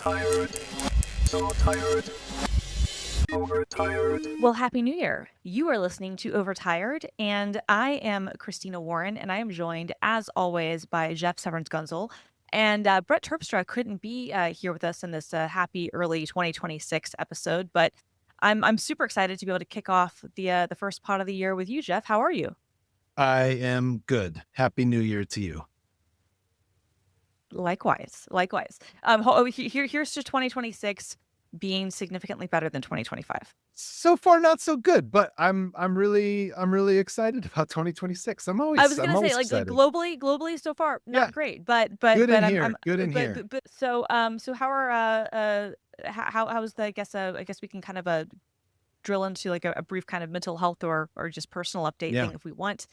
Tired. So tired. Overtired. Well, Happy New Year. You are listening to Overtired, and I am Christina Warren, and I am joined, as always, by Jeff Severance Gunzel. And Brett Terpstra couldn't be here with us in this happy early 2026 episode, but I'm super excited to be able to kick off the first pod of the year with you, Jeff. How are you? I am good. Happy New Year to you. Likewise, likewise. Here's to 2026 being significantly better than 2025. So far, not so good, but I'm really excited about 2026. I'm I always was gonna say, like excited. globally so far, Yeah, not great, but good in I'm here. Good in here. so how are how's the I guess we can kind of drill into like a brief kind of mental health or just personal update Yeah. thing if we want.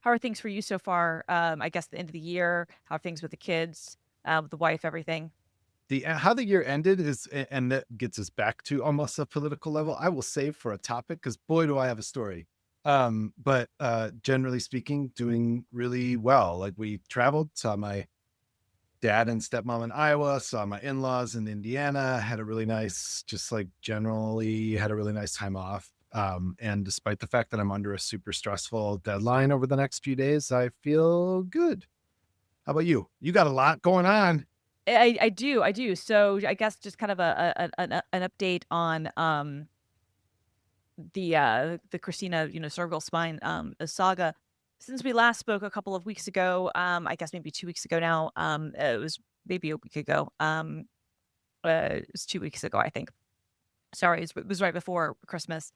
How are things for you so far? I guess the end of the year, how are things with the kids, with the wife, everything? The how the year ended is, and that gets us back to almost a political level. I will save for a topic because boy, do I have a story. But generally speaking, doing really well. Like we traveled, saw my dad and stepmom in Iowa, saw my in-laws in Indiana, had a really nice, just like generally had a really nice time off. And despite the fact that I'm under a super stressful deadline over the next few days, I feel good. How about you? You got a lot going on. I do. So I guess just kind of an update on the Christina, cervical spine saga. Since we last spoke a couple of weeks ago, I guess maybe 2 weeks ago now, it was maybe a week ago. It was 2 weeks ago, I think. Sorry, it was right before Christmas.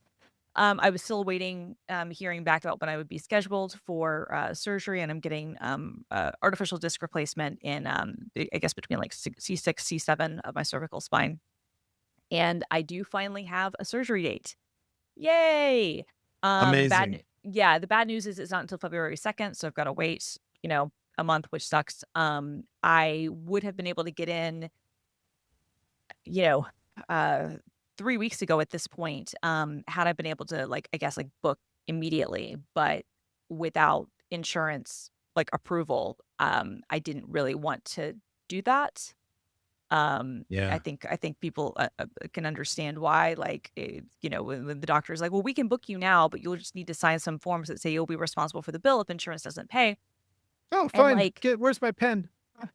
I was still waiting, hearing back about when I would be scheduled for surgery, and I'm getting artificial disc replacement in, I guess between like C6, C7 of my cervical spine, and I do finally have a surgery date. Yay! Amazing. Yeah, the bad news is it's not until February 2nd, so I've got to wait, a month, which sucks. I would have been able to get in, you know, uh, 3 weeks ago at this point, had I been able to, like, I guess, like, book immediately, but without insurance, like, approval, I didn't really want to do that. I Yeah. think people, can understand why, like, when the doctor's like, "Well, we can book you now, but you'll just need to sign some forms that say you'll be responsible for the bill if insurance doesn't pay." Oh, And, fine. like, Where's my pen?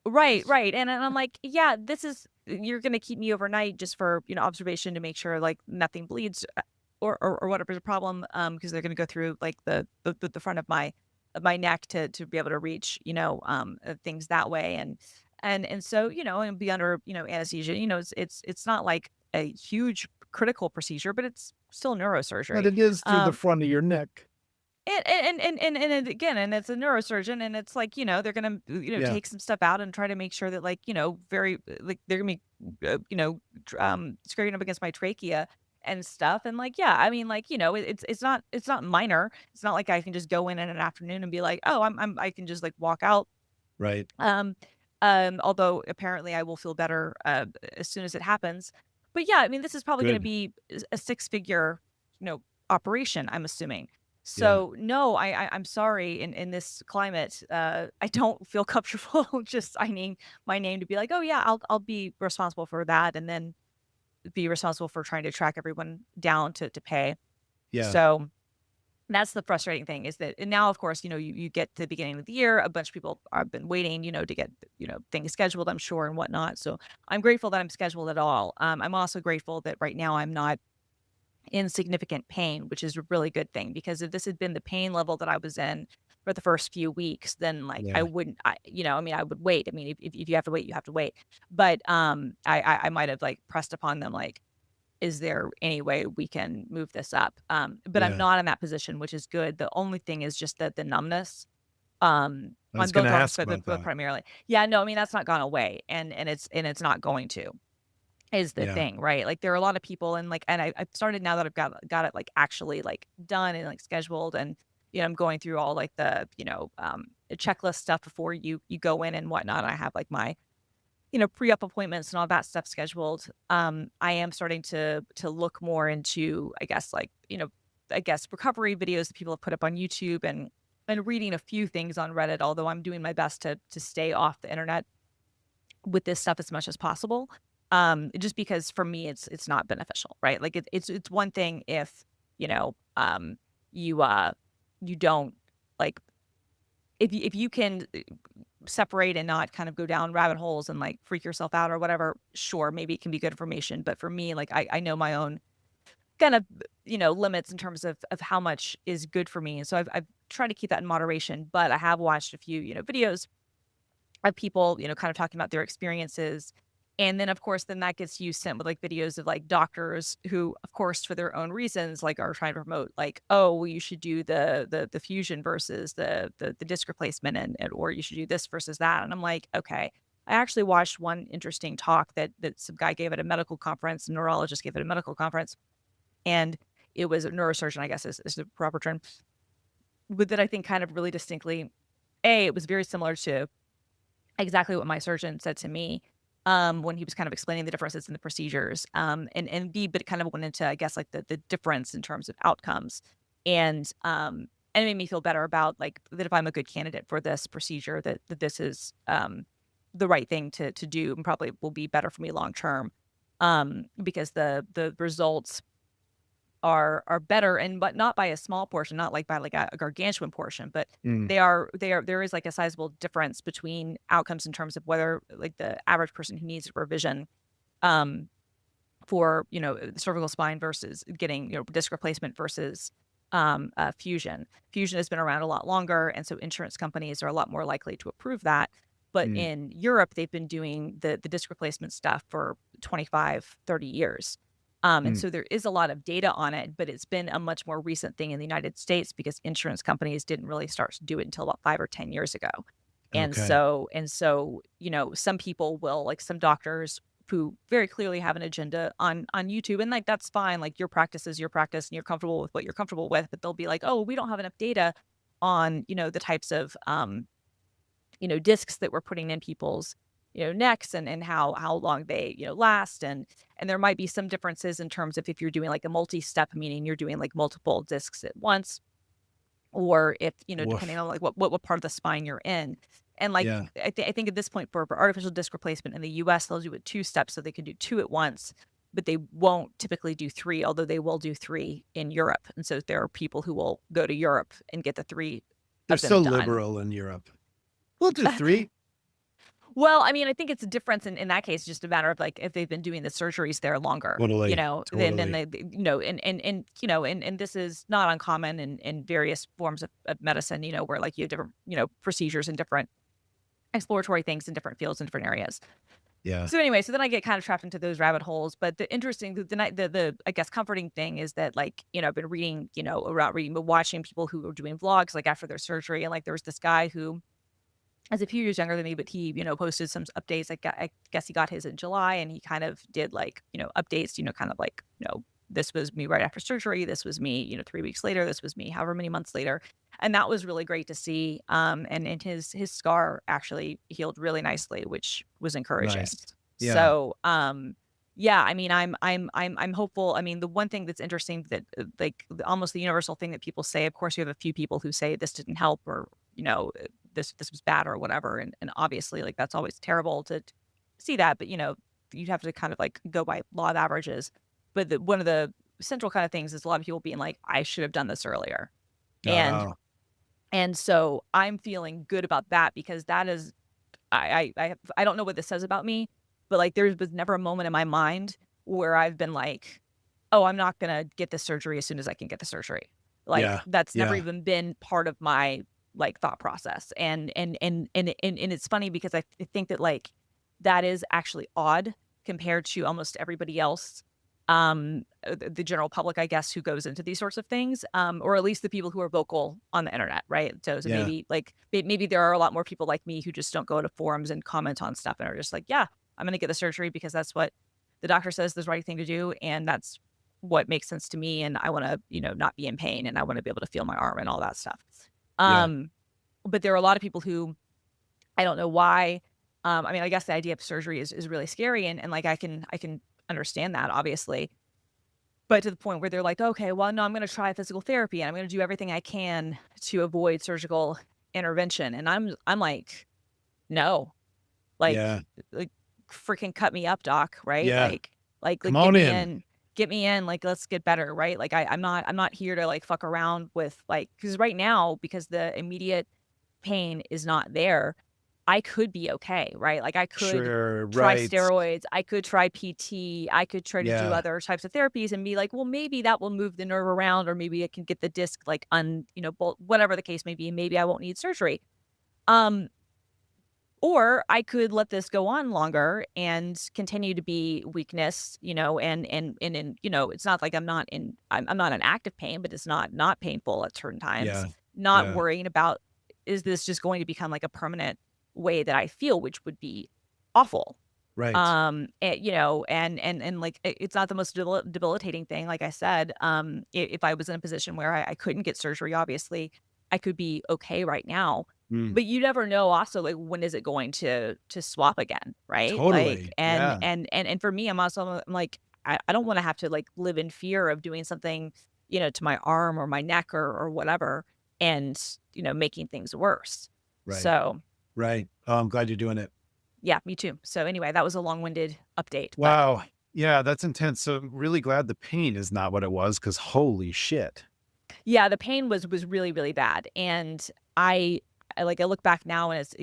right, right, and I'm like, "Yeah, this is you're gonna keep me overnight just for, observation to make sure, like, nothing bleeds, or whatever's the problem," because they're gonna go through, like, the front of my neck to be able to reach, things that way, and so, and be under, anesthesia, it's not like a huge critical procedure, but it's still But neurosurgery. it is through the Um front of your neck. again, and it's a neurosurgeon, and it's like, they're gonna, Yeah. take some stuff out and try to make sure that, like, very like, they're gonna be, scraping up against my trachea and stuff, and, like, yeah, I mean, like, it's not minor. It's not like I can just go in an afternoon and be like, "Oh, I can just, like, walk out." Right. Um, although apparently I will feel better, as soon as it happens. But yeah, I mean, this is probably gonna Good. be a six-figure, operation, I'm assuming. Yeah. So, no, I'm sorry in this climate, I don't feel comfortable just signing my name to be like, "Oh, yeah, I'll be responsible for that," and then be responsible for trying to track everyone down to pay. Yeah. So that's the frustrating thing is that and now, of course, you get to the beginning of the year, a bunch of people have been waiting, to get, things scheduled, I'm sure, and whatnot. So I'm grateful that I'm scheduled at all. I'm also grateful that right now I'm not in significant pain, which is a really good thing because if this had been the pain level that I was in for the first few weeks, then like I Yeah. wouldn't, I mean, I would wait. I mean, if you have to wait, you have to wait. But I might have like pressed upon them like, is there any way we can move this up? But I'm Yeah. not in that position, which is good. The only thing is just that the numbness, I was on going both to arms, ask but about but that. primarily. Yeah, no, I mean, that's not gone away, and it's not going to, is the Yeah. thing, right? Like, there are a lot of people and, like and I've started now that I've got it, like, actually, like, done and, like, scheduled and, I'm going through all, like, the checklist stuff before you go in and whatnot. I have, like, my pre-op appointments and all that stuff scheduled. I am starting to look more into, I guess, like, I guess recovery videos that people have put up on YouTube and reading a few things on Reddit, although I'm doing my best to stay off the internet with this stuff as much as possible. Just because for me it's not beneficial, right? Like it's one thing if, you know, you you don't like if you can separate and not kind of go down rabbit holes and like freak yourself out or whatever, sure, maybe it can be good information. But for me, like I know my own kind of, limits in terms of how much is good for me. And so I've tried to keep that in moderation, but I have watched a few, videos of people, kind of talking about their experiences. And then of course, then that gets you sent with like videos of like doctors who, of course, for their own reasons, like are trying to promote like, oh, well, you should do the fusion versus the disc replacement and or you should do this versus that. And I'm like, okay. I actually watched one interesting talk that some guy gave at a medical conference, a neurologist gave at a medical conference, and it was a neurosurgeon, I guess is the proper term, but that I think kind of really distinctly, it was very similar to exactly what my surgeon said to me, when he was kind of explaining the differences in the procedures, and B, but it kind of went into, I guess, like the difference in terms of outcomes, and it made me feel better about like that if I'm a good candidate for this procedure, that this is the right thing to do and probably will be better for me long term, because the results are better and but not by a small portion, not like by like a gargantuan portion, but Mm. there is like a sizable difference between outcomes in terms of whether like the average person who needs revision um for, cervical spine versus getting, disc replacement versus fusion. Fusion has been around a lot longer, and so insurance companies are a lot more likely to approve that. But Mm. in Europe, they've been doing the disc replacement stuff for 25, 30 years. And Mm. so there is a lot of data on it, but it's been a much more recent thing in the United States because insurance companies didn't really start to do it until about 5 or 10 years ago. Okay. And so, some people will like some doctors who very clearly have an agenda on YouTube, and like that's fine. Like your practice is your practice and you're comfortable with what you're comfortable with, but they'll be like, "Oh, we don't have enough data on, the types of discs that we're putting in people's, necks and how long they, last." And there might be some differences in terms of if you're doing like a multi-step, meaning you're doing like multiple discs at once, or if, depending Woof. on like what part of the spine you're in. And like Yeah. I think at this point for artificial disc replacement in the US, they'll do it 2 steps, so they can do 2 at once, but they won't typically do 3, although they will do 3 in Europe. And so there are people who will go to Europe and get the 3 They're of them so done. liberal in Europe. We'll do 3. Well, I mean, I think it's a difference in that case, just a matter of like if they've been doing the surgeries there longer, Totally. then Totally. and this is not uncommon in various forms of medicine, where like you have different, procedures and different exploratory things in different fields in different areas. Yeah. So anyway, so then I get kind of trapped into those rabbit holes. But the interesting, the I guess comforting thing is that like, I've been reading, about reading, but watching people who are doing vlogs like after their surgery. And like there was this guy who is a few years younger than me, but he, posted some updates. I guess he got his in July and he kind of did like, updates, kind of like, this was me right after surgery. This was me, 3 weeks later. This was me, however many months later. And that was really great to see. And his scar actually healed really nicely, which was encouraging. Nice. Yeah. So, yeah, I mean, I'm hopeful. I mean, the one thing that's interesting that like almost the universal thing that people say, of course, you have a few people who say this didn't help or, this was bad or whatever. And obviously like that's always terrible to see that, but you'd have to kind of like go by law of averages. But one of the central kind of things is a lot of people being like, I should have done this earlier. And Oh, and so I'm feeling good about that because that is I don't know what this says about me, but like there was never a moment in my mind where I've been like, oh, I'm not gonna get this surgery as soon as I can get the surgery. Like yeah. that's never Yeah. even been part of my like thought process. And it's funny because I think that like that is actually odd compared to almost everybody else, the general public, I guess, who goes into these sorts of things, or at least the people who are vocal on the internet, right? So Yeah. maybe like maybe there are a lot more people like me who just don't go to forums and comment on stuff and are just like, yeah, I'm gonna get the surgery because that's what the doctor says is the right thing to do, and that's what makes sense to me, and I want to, not be in pain, and I want to be able to feel my arm and all that stuff. Yeah. Um, but there are a lot of people who I don't know why. I mean, I guess the idea of surgery is really scary, and like I can understand that obviously, but to the point where they're like, okay, well, no, I'm going to try physical therapy and I'm going to do everything I can to avoid surgical intervention, and I'm like, no, like Yeah. like freaking cut me up, doc, right? Yeah. Like Come get on me in. get me in, like, let's get better, right? Like I'm not here to like fuck around with like, because right now, because the immediate pain is not there, I could be okay, right? Like I could Sure. try Right. steroids, I could try PT, I could try to do Yeah. other types of therapies and be like, well, maybe that will move the nerve around, or maybe it can get the disc like whatever the case may be. Maybe I won't need surgery. Um, or I could let this go on longer and continue to be weakness, and it's not like I'm not in active pain, but it's not painful at certain times. Yeah. Not Yeah. worrying about, is this just going to become like a permanent way that I feel, which would be awful. Right. And like it's not the most debilitating thing. Like I said, if I was in a position where I couldn't get surgery, obviously I could be okay right now. Mm. But you never know. Also, like when is it going to swap again, right? Like, Totally. and Yeah. and for me, I'm like, I don't want to have to like live in fear of doing something, to my arm or my neck or whatever, and making things worse. Right. So Right. Oh, I'm glad you're doing it. yeah, me too. So anyway, that was a long-winded update, but Wow. Yeah, that's intense. So I'm really glad the pain is not what it was, because holy shit. yeah, the pain was really, really bad, and I look back now and it's,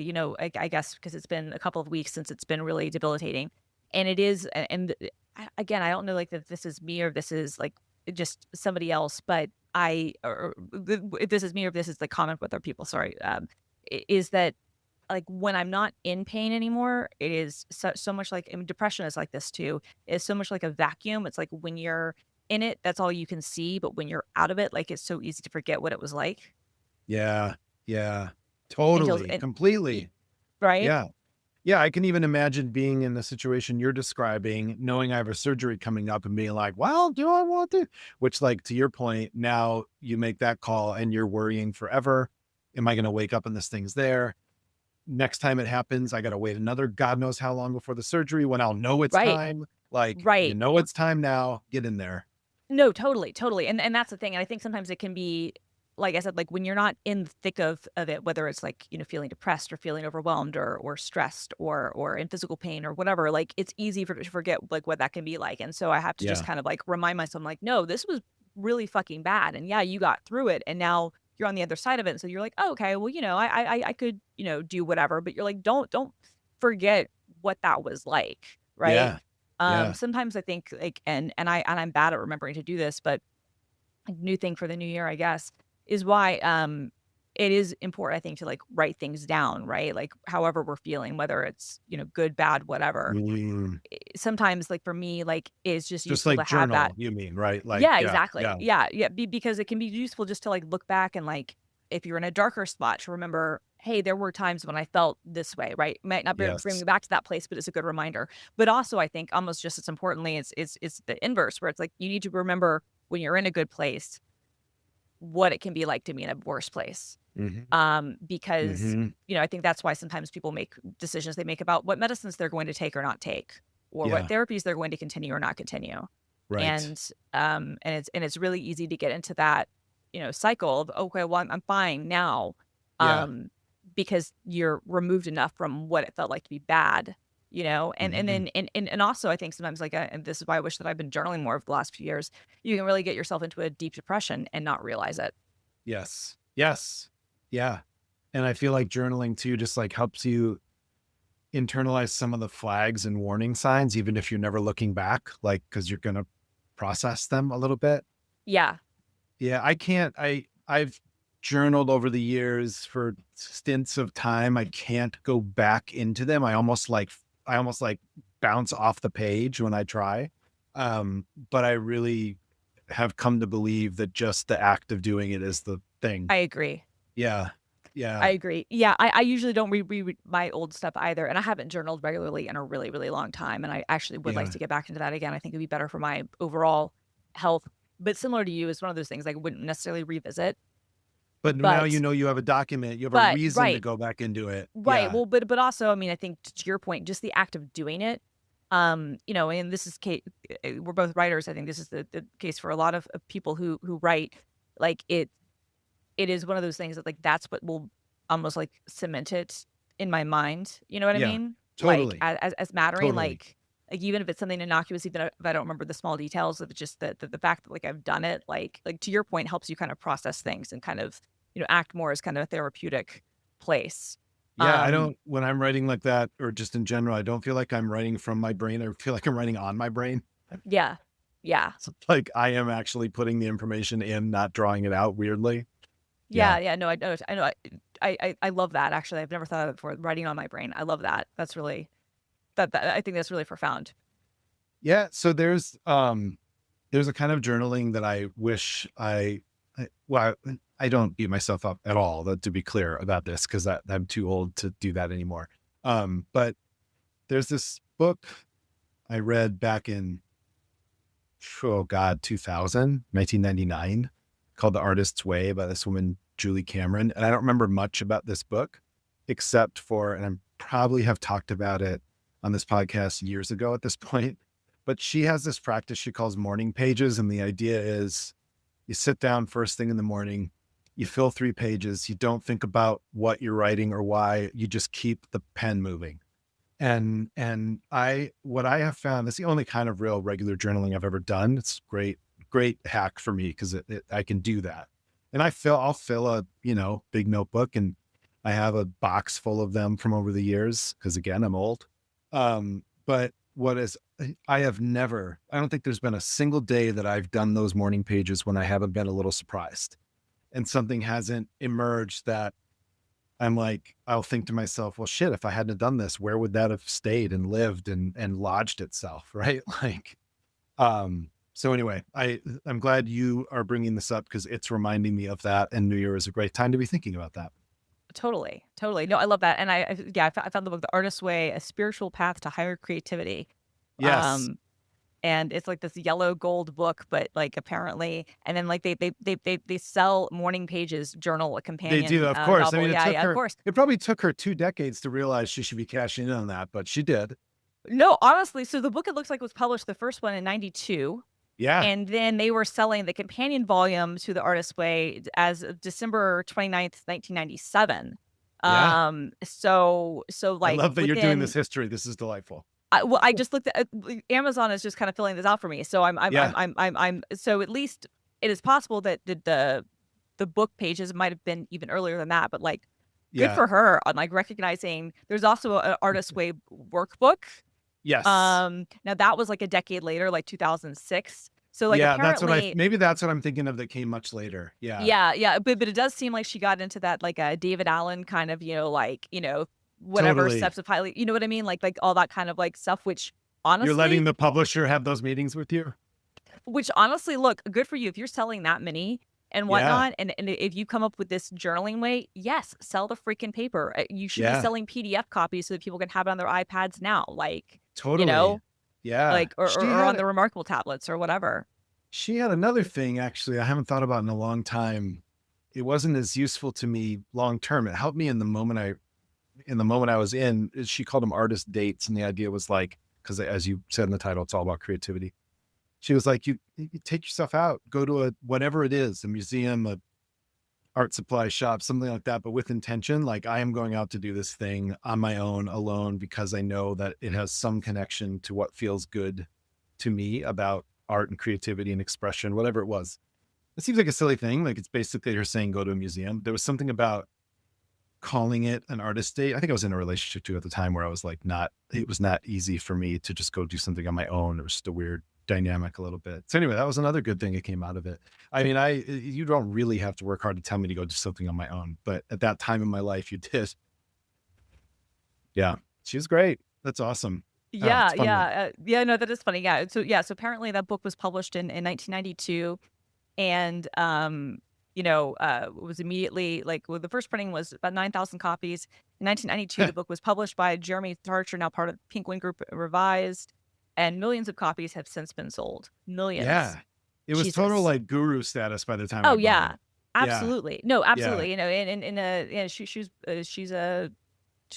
I guess because it's been a couple of weeks since it's been really debilitating, and it is, again, I don't know like that this is me or this is like just somebody else, but if this is me or if this is the common with other people, sorry, is that like when I'm not in pain anymore, it is so much like, I mean, depression is like this too. It's so much like a vacuum. It's like when you're in it, that's all you can see. But when you're out of it, like it's so easy to forget what it was like Yeah. Yeah. until Totally. and y- Completely. right. Yeah. Yeah, I can even imagine being in the situation you're describing, knowing I have a surgery coming up and being like, well, do I want to? Which, like, to your point, now you make that call and you're worrying forever. Am I going to wake up and this thing's there? Next time it happens, I got to wait another God knows how long before the surgery when I'll know it's Right. time. Like, Right. it's time now. Get in there. No, totally, totally, and that's the thing, and I think sometimes it can be, like I said, like, when you're not in the thick of it, whether it's, like, feeling depressed or feeling overwhelmed or stressed or in physical pain or whatever, like, it's easy to forget, like, what that can be like, and so I have to just Yeah. kind of, like, remind myself, I'm like, "No, this was really fucking bad, and yeah, you got through it, and now you're on the other side of it," and so you're like, "Oh, okay, well, I could, do whatever," but you're like, "Don't forget what that was like," right? Yeah. Yeah. Sometimes I think like I'm bad at remembering to do this, but a new thing for the new year, I guess, is why it is important, I think, to like write things down, right? Like however we're feeling, whether it's, good, bad, whatever. Mm. Sometimes like for me, like it's just Just useful to like have that. journal, you mean, right? Like, Yeah, yeah. exactly. Yeah. Yeah, yeah. Because it can be useful just to like look back and like if you're in a darker spot to remember, hey, there were times when I felt this way, right? Might not bring Yes. me back to that place, but it's a good reminder. But also, I think almost just as importantly, it's the inverse, where it's like you need to remember when you're in a good place, what it can be like to be in a worse place. Hmm. Because Hmm. I think that's why sometimes people make decisions they make about what medicines they're going to take or not take, or what Yeah. therapies they're going to continue or not continue. Right. And it's really easy to get into that, cycle of, okay, well, I'm fine now, Yeah. um, because you're removed enough from what it felt like to be bad, and Hmm. then and also I think sometimes like, and this is why I wish that I've been journaling more over the last few years, you can really get yourself into a deep depression and not realize it. Yes. Yes. Yeah. And I feel like journaling too just like helps you internalize some of the flags and warning signs, even if you're never looking back, like, because you're going to process them a little bit. Yeah, Yeah. I can't, I've journaled over the years for stints of time. I can't go back into them. I almost like bounce off the page when I try. But I really have come to believe that just the act of doing it is the thing. I agree. Yeah. I Yeah. agree. Yeah, I usually don't read my old stuff either, and I haven't journaled regularly in a really, really long time, and I actually would like Yeah. to get back into that again. I think it'd be better for my overall health. But similar to you, it's one of those things I wouldn't necessarily revisit. But now But you have a document, you have a but reason to right, go back into it. right. Yeah. Well, but also, I mean, I think to your point, just the act of doing it, and this is we're both writers. I think this is the case for a lot of people who write. Like it is one of those things that like that's what will almost like cement it in my mind. You know what I Yeah. mean? Totally. as mattering, Totally. like even if it's something innocuous, even if I don't remember the small details of it, just the fact that like I've done it, like to your point, helps you kind of process things and kind of, act more as kind of a therapeutic place. Yeah, I Um, don't, when I'm writing like that, or just in general, I don't feel like I'm writing from my brain. I feel like I'm writing on my brain. yeah, yeah. So, like I am actually putting the information in, not drawing it out weirdly. Yeah. Yeah, yeah, no, I know, I know. I love that. Actually, I've never thought of it before. Writing on my brain, I love that. That's really that I think that's really profound. Yeah. So there's a kind of journaling that I wish well, I don't beat myself up at all, to be clear about this, because I'm too old to do that anymore. But there's this book I read back in, oh God, 1999, called The Artist's Way by this woman, Julie Cameron. And I don't remember much about this book except for, and I probably have talked about it on this podcast years ago at this point, but she has this practice she calls morning pages. And the idea is you sit down first thing in the morning, you fill 3 pages, you don't think about what you're writing or why, you just keep the pen moving. And what I have found, that's the only kind of real regular journaling I've ever done. It's great hack for me because I can do that. And I'll fill a, big notebook, and I have a box full of them from over the years, because again, I'm old. But I don't think there's been a single day that I've done those morning pages when I haven't been a little surprised and something hasn't emerged that I'm like, I'll think to myself, well, shit, if I hadn't done this, where would that have stayed and lived and lodged itself? Right. So anyway, I'm glad you are bringing this up, because it's reminding me of that. And New Year is a great time to be thinking about that. Totally, totally. No, I love that. And I found the book, The Artist's Way: A Spiritual Path to Higher Creativity. Yes. Um, and it's like this yellow gold book, but like apparently, and then like they sell morning pages journal, a They do, companion of course. I novel. mean, Yeah, yeah, of course. it probably took her 2 decades to realize she should be cashing in on that, but she did. No, honestly, so the book, it looks like, was published, the first one in 92. Yeah. And then they were selling the companion volume to The Artist's Way as of December 29th, 1997. Yeah. So I like love that you're doing this within, history. This is delightful. I just looked at Amazon is just kind of filling this out for me. So Yeah. so at least it is possible that the book pages might have been even earlier than that, but like good Yeah. for her on like recognizing there's also an Artist's Way workbook. Yes. Now that was like a decade later, like 2006. So like Yeah. apparently, Maybe that's what I'm thinking of, that came much later. Yeah. yeah, yeah, but it does seem like she got into that like a David Allen kind of, like, whatever Totally. steps of highly, you know what I mean? Like all that kind of like stuff, You're letting honestly, the publisher have those meetings with you? look, good for you if you're selling that many and Yeah. whatnot. And if you come up with this journaling way, yes, sell the freaking paper. You should be Yeah. selling PDF copies so that people can have it on their iPads now, like, you Totally. know, Yeah. or on the Remarkable tablets or whatever. She had another thing, actually, I haven't thought about in a long time. It wasn't as useful to me long term. It helped me in the moment I was in. She called them artist dates. And the idea was like, because as you said in the title, it's all about creativity. She was like, you take yourself out, go to whatever it is, a museum, a art supply shop, something like that, but with intention. Like, I am going out to do this thing on my own, alone, because I know that it has some connection to what feels good to me about art and creativity and expression, whatever it was. It seems like a silly thing. Like, it's basically her saying, go to a museum. There was something about calling it an artist date. I think I was in a relationship too at the time where I was like, it was not easy for me to just go do something on my own. It was just a weird dynamic a little bit. So anyway, that was another good thing that came out of it. I mean, you don't really have to work hard to tell me to go do something on my own, but at that time in my life, you did. Yeah. She was great. That's awesome. Oh, Yeah, it's fun. yeah, yeah. No, that is funny. Yeah. So apparently that book was published in 1992, and it was immediately like, well, the first printing was about 9,000 copies. In 1992, the book was published by Jeremy Tarcher, now part of Penguin Group, revised, and millions of copies have since been sold. Millions. Yeah. It was total Jesus. like guru status by the time I Oh bought yeah, it. Yeah. absolutely. No, Yeah. absolutely. She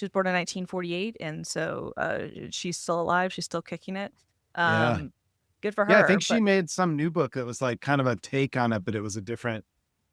was born in 1948, and so she's still alive. She's still kicking it. Yeah. Good for Yeah. I think her. she But made some new book that was like kind of a take on it, but it was a different,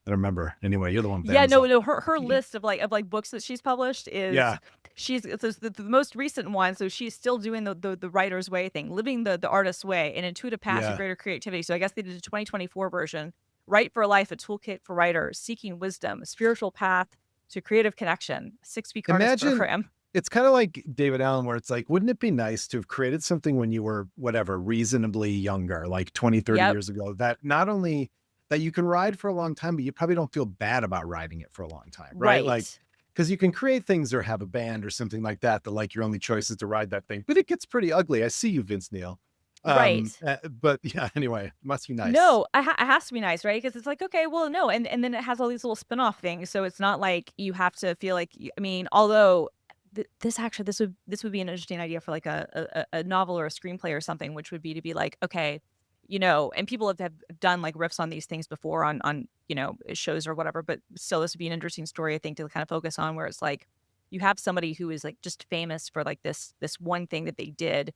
I don't remember. Anyway, you're the one with yeah, no, Amazon. no. Her list of like books that she's published is Yeah. she's the most recent one. So she's still doing the writer's way thing, living the artist's way, an intuitive path to Yeah. greater creativity. So I guess they did a 2024 version. Write for Life, a toolkit for writers seeking wisdom, a spiritual path to creative connection, 6-week artist Imagine program. it's kind of like David Allen, where it's like, wouldn't it be nice to have created something when you were whatever, reasonably younger, like 20, 30 Yep. years ago, that not only that you can ride for a long time, but you probably don't feel bad about riding it for a long time, right? Like, Right. because you can create things or have a band or something like that, that like your only choice is to ride that thing, but it gets pretty ugly. I see you, Vince Neil. Right. But yeah, anyway, must be nice. No, it has to be nice, right? Because it's like, okay, well, no, and then it has all these little spin-off things, so it's not like you have to feel like I mean, although this would be an interesting idea for like a novel or a screenplay or something, which would be to be like, okay, and people have done like riffs on these things before on shows or whatever, but still, this would be an interesting story, I think, to kind of focus on, where it's like you have somebody who is like just famous for like this one thing that they did,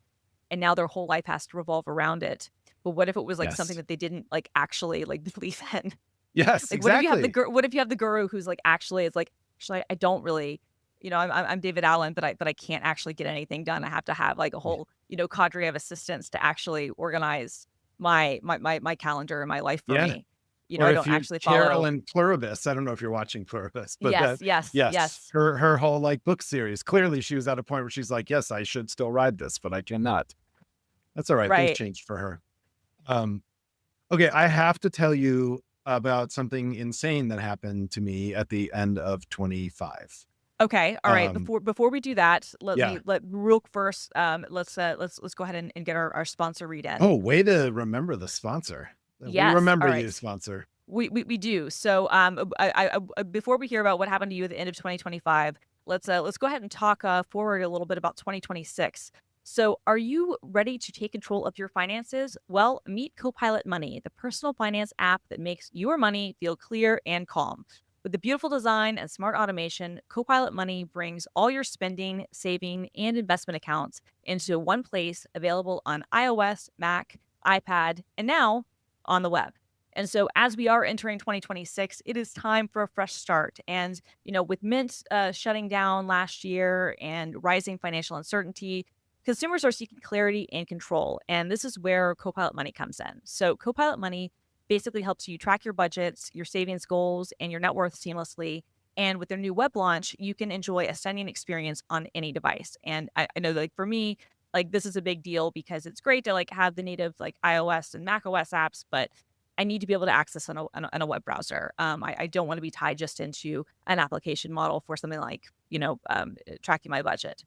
and now their whole life has to revolve around it. But what if it was like something Yes. that they didn't like actually like believe in? Yes, Like, what if you have the exactly. what if you have the guru who's like actually is like, actually, I don't really, I'm David Allen, but I can't actually get anything done. I have to have like a whole cadre of assistants to actually organize my calendar and my life for Yeah. me. Or I if don't you actually follow. Carolyn Pluribus, I don't know if you're watching Pluribus, but Yes, that yes, yes, yes. her whole like book series. Clearly, she was at a point where she's like, yes, I should still ride this, but I cannot. That's all right. Things Right. changed for her. Um, okay, I have to tell you about something insane that happened to me at the end of 25. Okay. All right. Um, Before we do that, yeah. let real first. Let's go ahead and get our sponsor read in. Oh, way to remember the sponsor. We Yes. remember All you, right. sponsor. We do. So before we hear about what happened to you at the end of 2025, let's go ahead and talk forward a little bit about 2026. So, are you ready to take control of your finances? Well, meet Copilot Money, the personal finance app that makes your money feel clear and calm. With the beautiful design and smart automation, Copilot Money brings all your spending, saving, and investment accounts into one place, available on iOS, Mac, iPad, and now on the web. And so, as we are entering 2026, it is time for a fresh start. And, with Mint shutting down last year and rising financial uncertainty, consumers are seeking clarity and control. And this is where Copilot Money comes in. So, Copilot Money basically helps you track your budgets, your savings goals, and your net worth seamlessly. And with their new web launch, you can enjoy a stunning experience on any device. And I know, like, for me, like, this is a big deal because it's great to like have the native like iOS and Mac OS apps, but I need to be able to access on a web browser. I don't want to be tied just into an application model for something like, tracking my budget.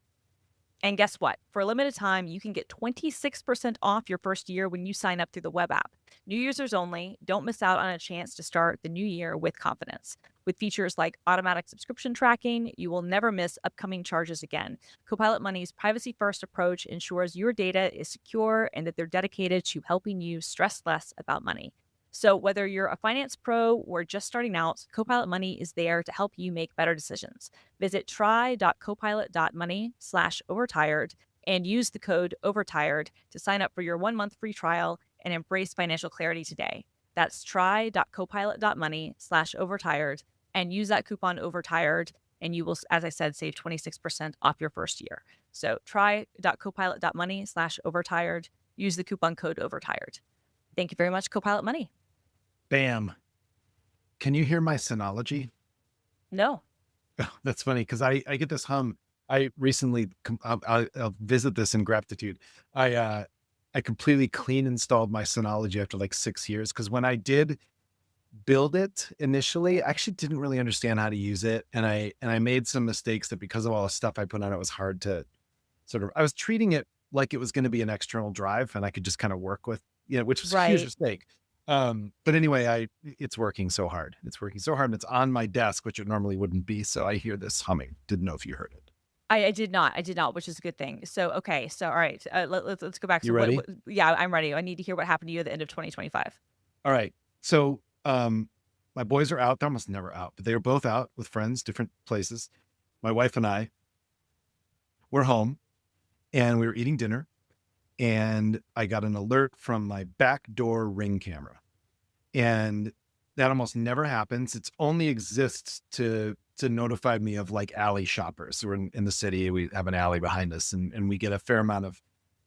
And guess what? For a limited time, you can get 26% off your first year when you sign up through the web app. New users only. Don't miss out on a chance to start the new year with confidence. With features like automatic subscription tracking, you will never miss upcoming charges again. Copilot Money's privacy first approach ensures your data is secure and that they're dedicated to helping you stress less about money. So, whether you're a finance pro or just starting out, Copilot Money is there to help you make better decisions. Visit try.copilot.money/overtired and use the code overtired to sign up for your 1 month free trial and embrace financial clarity today. That's try.copilot.money/overtired and use that coupon overtired, and you will, as I said, save 26% off your first year. So try.copilot.money/overtired. Use the coupon code overtired. Thank you very much, Copilot Money. Bam. Can you hear my Synology? No. That's funny because I get this hum. I recently, I'll visit this in gratitude. I completely clean installed my Synology after like 6 years because when I did build it initially, I actually didn't really understand how to use it, and I made some mistakes that because of all the stuff I put on it was hard to sort of. I was treating it like it was going to be an external drive, and I could just kind of work with, which was a huge Right. mistake. But anyway, it's working so hard. It's working so hard, and it's on my desk, which it normally wouldn't be. So I hear this humming. Didn't know if you heard it. I did not. I did not, which is a good thing. So, okay. So, all right. Let's go back You to what, ready? what. Yeah, I'm ready. I need to hear what happened to you at the end of 2025. All right. So, my boys are out. They're almost never out, but they were both out with friends, different places. My wife and I were home, and we were eating dinner, and I got an alert from my back door Ring camera. And that almost never happens. It's only exists to to notify me of like alley shoppers. So we're in the city, we have an alley behind us, and we get a fair amount of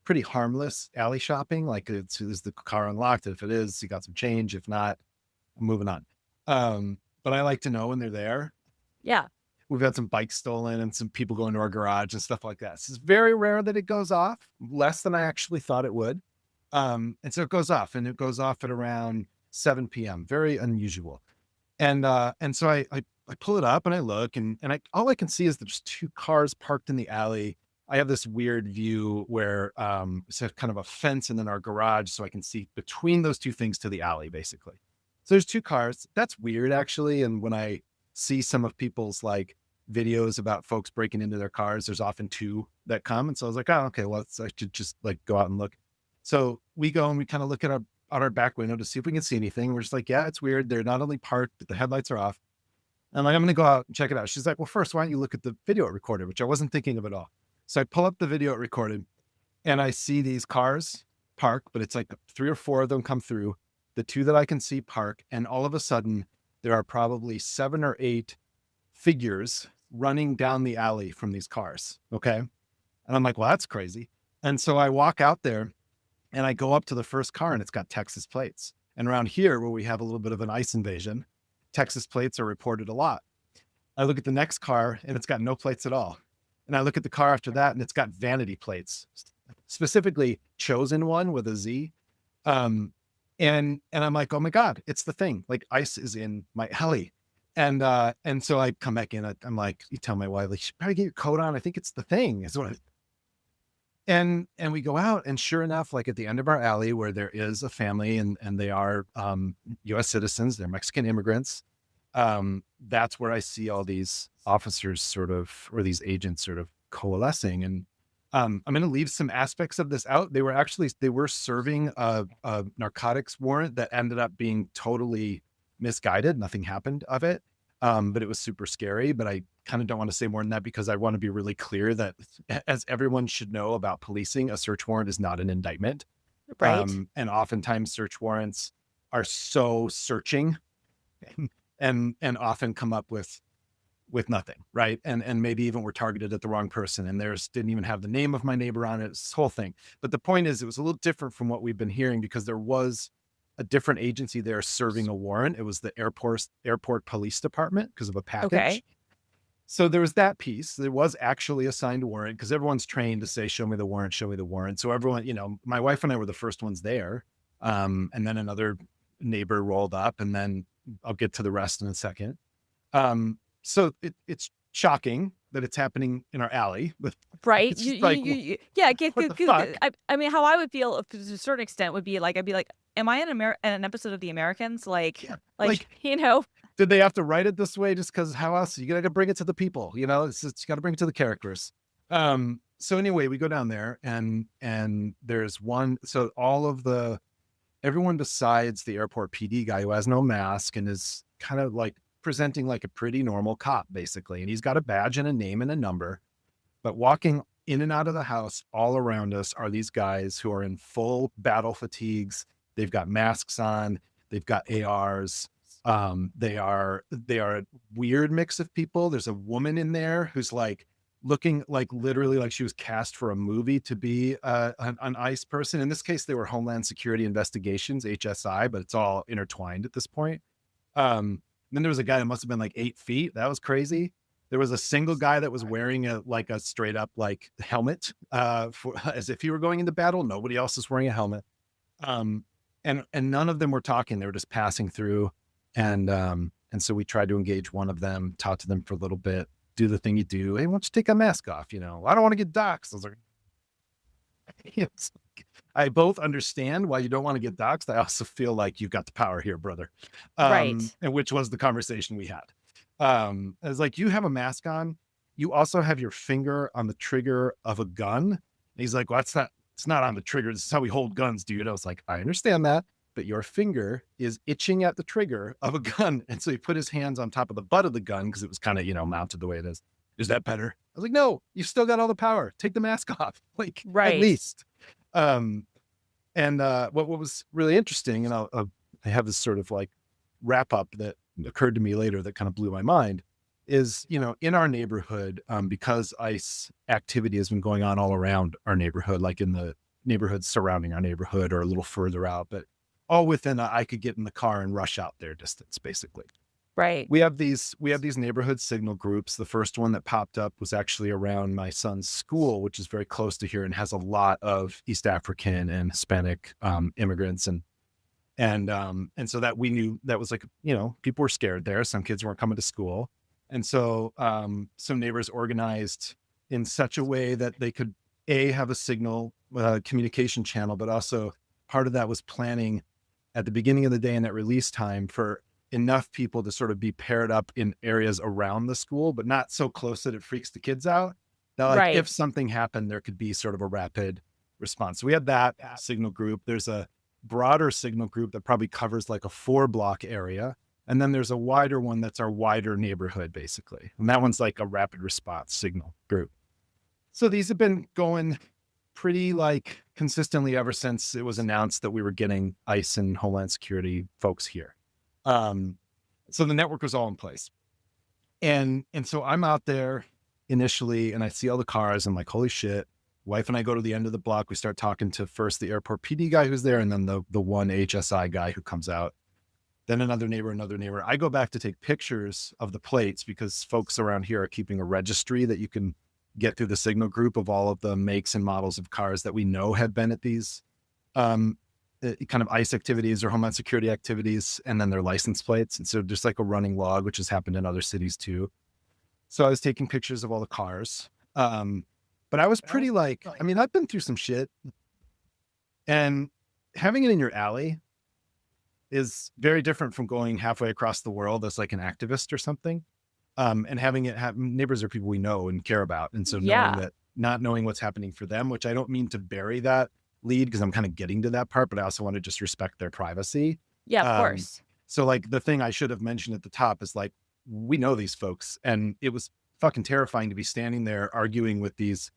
pretty harmless alley shopping. Like, is the car unlocked? If it is, you got some change. If not, I'm moving on. But I like to know when they're there. Yeah. We've had some bikes stolen and some people go into our garage and stuff like that. So it's very rare that it goes off, less than I actually thought it would. And so it goes off, and it goes off at around 7 p.m. Very unusual. And so I pull it up and I look, and all I can see is there's two cars parked in the alley. I have this weird view where it's a kind of a fence and then our garage, so I can see between those two things to the alley, basically. So there's two cars. That's weird, actually. And when I see some of people's like videos about folks breaking into their cars, there's often two that come. And so I was like, oh, okay, well, I should just like go out and look. So we go and we kind of look at out our back window to see if we can see anything. We're just like, yeah, it's weird. They're not only parked, but the headlights are off. I'm like, I'm going to go out and check it out. She's like, well, first, why don't you look at the video it recorded, which I wasn't thinking of at all. So I pull up the video it recorded, and I see these cars park, but it's like 3 or 4 of them come through. The 2 that I can see park, and all of a sudden there are probably 7 or 8 figures running down the alley from these cars. Okay. And I'm like, well, that's crazy. And so I walk out there and I go up to the first car, and it's got Texas plates. And around here, where we have a little bit of an ICE invasion, Texas plates are reported a lot. I look at the next car, and it's got no plates at all. And I look at the car after that, and it's got vanity plates, specifically Chosen One with a Z. And I'm like, oh my God, it's the thing. Like, ICE is in my alley. And so I come back in. I'm like, you tell my wife, like, you should probably get your coat on. I think it's the thing. Is what. And we go out, and sure enough, like at the end of our alley where there is a family, and they are US citizens, they're Mexican immigrants. That's where I see all these officers sort of, or these agents sort of coalescing. And I'm going to leave some aspects of this out. They were serving a narcotics warrant that ended up being totally misguided. Nothing happened of it. But it was super scary. But I kind of don't want to say more than that, because I want to be really clear that, as everyone should know about policing, a search warrant is not an indictment. Right. And oftentimes search warrants are so searching and often come up with nothing, right? And maybe even were targeted at the wrong person, and theirs didn't even have the name of my neighbor on it. It's this whole thing. But the point is, it was a little different from what we've been hearing, because there was a different agency there serving a warrant. It was the airport police department, because of a package. Okay. So there was that piece. There was actually a signed warrant, because everyone's trained to say, show me the warrant, show me the warrant. So everyone, my wife and I were the first ones there. And then another neighbor rolled up, and then I'll get to the rest in a second. So it's shocking that it's happening in our alley. But Right. it's just like, Yeah. what the fuck? I mean, how I would feel to a certain extent would be like, I'd be like, am I in an episode of The Americans? Like, did they have to write it this way just because how else? You got to bring it to the people, you got to bring it to the characters. So anyway, we go down there, and there's one. So everyone besides the airport PD guy, who has no mask and is kind of like presenting like a pretty normal cop, basically. And he's got a badge and a name and a number, but walking in and out of the house all around us are these guys who are in full battle fatigues. They've got masks on, they've got ARs. They are a weird mix of people. There's a woman in there who's like looking like literally like she was cast for a movie to be an ICE person. In this case, they were Homeland Security Investigations, HSI, but it's all intertwined at this point. Then there was a guy that must have been like 8 feet. That was crazy. There was a single guy that was wearing a straight up like helmet, as if he were going into battle. Nobody else is wearing a helmet. And none of them were talking. They were just passing through. And so we tried to engage one of them, talk to them for a little bit, do the thing you do. Hey, why don't you take a mask off? I don't want to get doxxed. I was like, I both understand why you don't want to get doxxed. I also feel like you've got the power here, brother. Right. And which was the conversation we had. I was like, you have a mask on. You also have your finger on the trigger of a gun. And he's like, well, it's not on the trigger. This is how we hold guns, dude. I was like, I understand that, but your finger is itching at the trigger of a gun. And so he put his hands on top of the butt of the gun, because it was kind of, mounted the way it is. Is that better? I was like, no, you've still got all the power. Take the mask off. Like, Right. At least. What was really interesting, and I have this sort of like wrap up that occurred to me later that kind of blew my mind. is, in our neighborhood, because ICE activity has been going on all around our neighborhood, like in the neighborhoods surrounding our neighborhood or a little further out, but all within I could get in the car and rush out there distance, basically. Right. We have these neighborhood signal groups. The first one that popped up was actually around my son's school, which is very close to here and has a lot of East African and Hispanic immigrants, and so that we knew that was like, people were scared there. Some kids weren't coming to school, and so some neighbors organized in such a way that they could have a signal communication channel, but also part of that was planning at the beginning of the day and at release time for enough people to sort of be paired up in areas around the school, but not so close that it freaks the kids out. That like Right. if something happened, there could be sort of a rapid response. So we had that signal group. There's a broader signal group that probably covers like a 4-block area. And then there's a wider one that's our wider neighborhood, basically. And that one's like a rapid response signal group. So these have been going pretty like consistently ever since it was announced that we were getting ICE and Homeland Security folks here. So the network was all in place. And so I'm out there initially and I see all the cars. I'm like, holy shit. Wife and I go to the end of the block. We start talking to first the airport PD guy who's there, and then the one HSI guy who comes out. Then another neighbor. I go back to take pictures of the plates because folks around here are keeping a registry that you can get through the signal group of all of the makes and models of cars that we know have been at these kind of ICE activities or Homeland Security activities, and then their license plates. And so just like a running log, which has happened in other cities too. So I was taking pictures of all the cars. But I was pretty like, I mean, I've been through some shit, and having it in your alley is very different from going halfway across the world as like an activist or something. And having it have neighbors are people we know and care about. And so not knowing what's happening for them, which I don't mean to bury that lead because I'm kind of getting to that part, but I also want to just respect their privacy. Yeah, of course. So like the thing I should have mentioned at the top is like, we know these folks, and it was fucking terrifying to be standing there arguing with these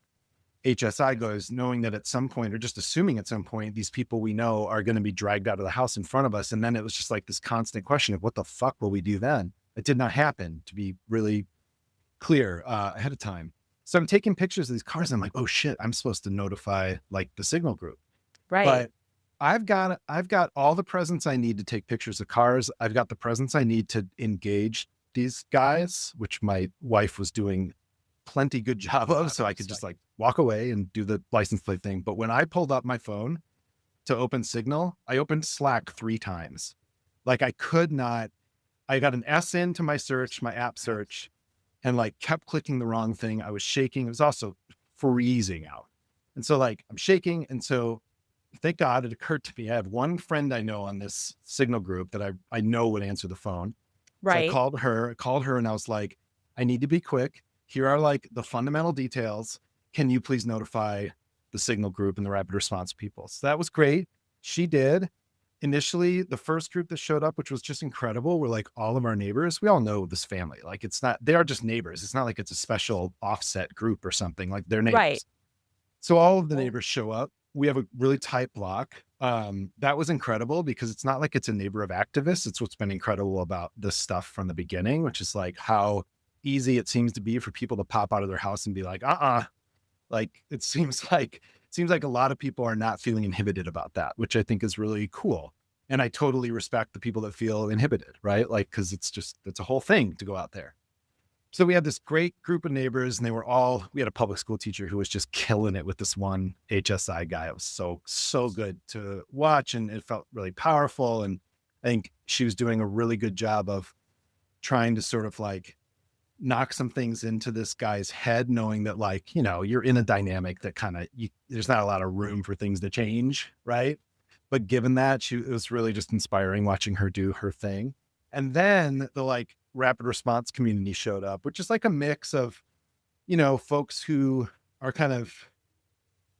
HSI guys, knowing that at some point, or just assuming at some point, these people we know are going to be dragged out of the house in front of us. And then it was just like this constant question of what the fuck will we do then? It did not happen, to be really clear ahead of time. So I'm taking pictures of these cars and I'm like, oh shit, I'm supposed to notify like the signal group. Right. But I've got all the presence I need to take pictures of cars. I've got the presence I need to engage these guys, which my wife was doing plenty good job of. So I could just like walk away and do the license plate thing. But when I pulled up my phone to open Signal, I opened Slack 3 times. Like I could not, I got an S into my search, my app search, and like kept clicking the wrong thing. I was shaking. It was also freezing out. And so like I'm shaking. And so thank God it occurred to me. I have one friend I know on this Signal group that I know would answer the phone. Right. So I called her and I was like, I need to be quick. Here are like the fundamental details. Can you please notify the Signal group and the rapid response people? So that was great. She did. Initially, the first group that showed up, which was just incredible, were like all of our neighbors. We all know this family. Like they are just neighbors. It's not like it's a special offset group or something. Like they're neighbors. Right. So all of the neighbors show up. We have a really tight block. That was incredible because it's not like it's a neighbor of activists. It's what's been incredible about this stuff from the beginning, which is like how easy it seems to be for people to pop out of their house and be like, like it seems like a lot of people are not feeling inhibited about that, which I think is really cool. And I totally respect the people that feel inhibited, right? Like, cause it's a whole thing to go out there. So we had this great group of neighbors, and we had a public school teacher who was just killing it with this one HSI guy. It was so good to watch, and it felt really powerful. And I think she was doing a really good job of trying to sort of like knock some things into this guy's head, knowing that like, you're in a dynamic that kind of, there's not a lot of room for things to change. Right. But given that, it was really just inspiring watching her do her thing. And then the like rapid response community showed up, which is like a mix of, folks who are kind of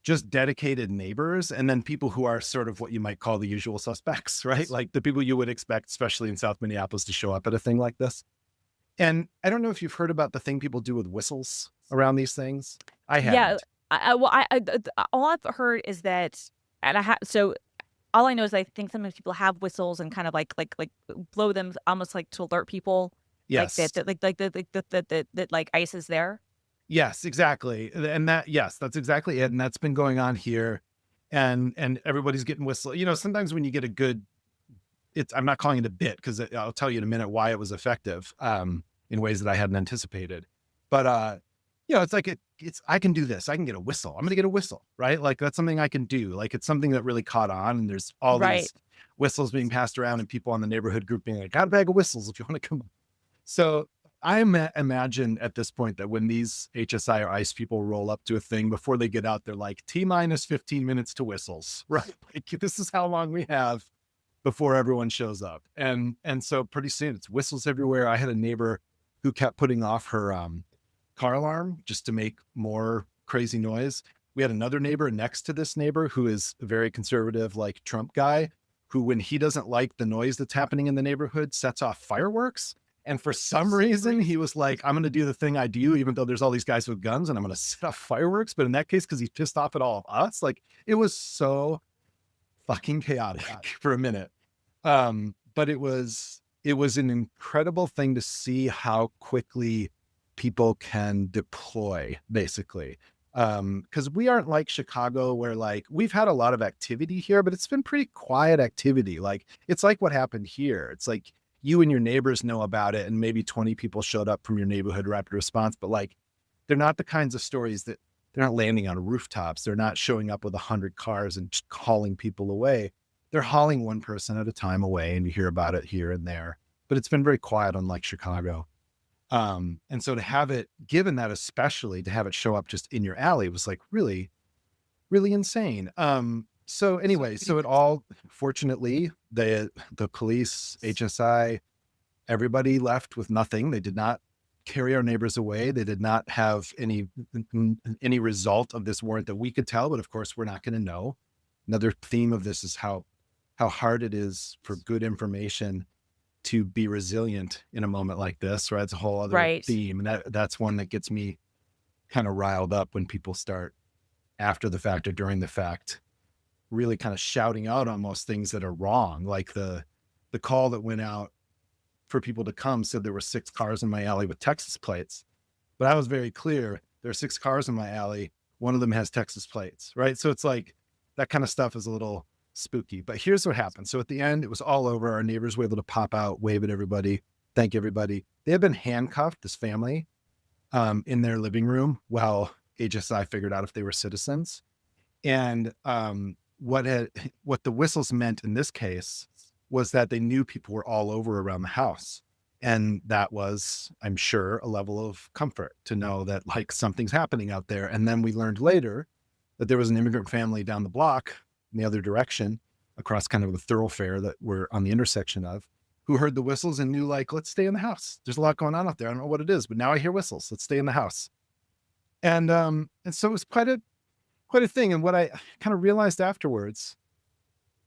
just dedicated neighbors, and then people who are sort of what you might call the usual suspects, right? Like the people you would expect, especially in South Minneapolis, to show up at a thing like this. And I don't know if you've heard about the thing people do with whistles around these things. I haven't. Yeah. All I've heard is that, and so all I know is I think sometimes people have whistles and kind of like blow them almost like to alert people Like Yes. that like ICE is there? Yes, exactly. And yes, that's exactly it. And that's been going on here. And everybody's getting whistle. Sometimes when you get a good, I'm not calling it a bit because I'll tell you in a minute why it was effective in ways that I hadn't anticipated. But it's like I can do this. I can get a whistle. I'm going to get a whistle, right? Like that's something I can do. Like it's something that really caught on. And there's all Right. these whistles being passed around and people on the neighborhood group being like, got a bag of whistles if you want to come. So I imagine at this point that when these HSI or ICE people roll up to a thing before they get out, they're like T minus 15 minutes to whistles, right? Like this is how long we have before everyone shows up. And so pretty soon it's whistles everywhere. I had a neighbor who kept putting off her car alarm just to make more crazy noise. We had another neighbor next to this neighbor who is a very conservative, like Trump guy, who when he doesn't like the noise that's happening in the neighborhood sets off fireworks. And for some reason, he was like, I'm going to do the thing I do, even though there's all these guys with guns and I'm going to set off fireworks. But in that case, because he's pissed off at all of us, like it was so fucking chaotic for a minute. But it was an incredible thing to see how quickly people can deploy, basically. Because we aren't like Chicago where like we've had a lot of activity here, but it's been pretty quiet activity. Like it's like what happened here. It's like you and your neighbors know about it and maybe 20 people showed up from your neighborhood rapid response, but like they're not the kinds of stories that they're not landing on rooftops. They're not showing up with 100 cars and just hauling people away. They're hauling one person at a time away and you hear about it here and there, but it's been very quiet unlike Chicago. And so to have it, given that especially to have it show up just in your alley was like really, really insane. So anyway, so it all, fortunately, the police, HSI, everybody left with nothing. They did not carry our neighbors away. They did not have any result of this warrant that we could tell, but of course we're not going to know. Another theme of this is how hard it is for good information to be resilient in a moment like this, right? It's a whole other theme. And that's one that gets me kind of riled up when people start after the fact or during the fact, really kind of shouting out almost things that are wrong. Like the call that went out for people to come said there were 6 cars in my alley with Texas plates, but I was very clear. There are 6 cars in my alley. One of them has Texas plates, right? So it's like that kind of stuff is a little spooky, but here's what happened. So at the end, it was all over. Our neighbors were able to pop out, wave at everybody, thank everybody. They had been handcuffed, this family, in their living room while HSI figured out if they were citizens. And what the whistles meant in this case was that they knew people were all over around the house. And that was, I'm sure, a level of comfort to know that like something's happening out there. And then we learned later that there was an immigrant family down the block in the other direction across kind of the thoroughfare that we're on the intersection of, who heard the whistles and knew like, let's stay in the house. There's a lot going on out there. I don't know what it is, but now I hear whistles. Let's stay in the house. And so it was quite a thing. And what I kind of realized afterwards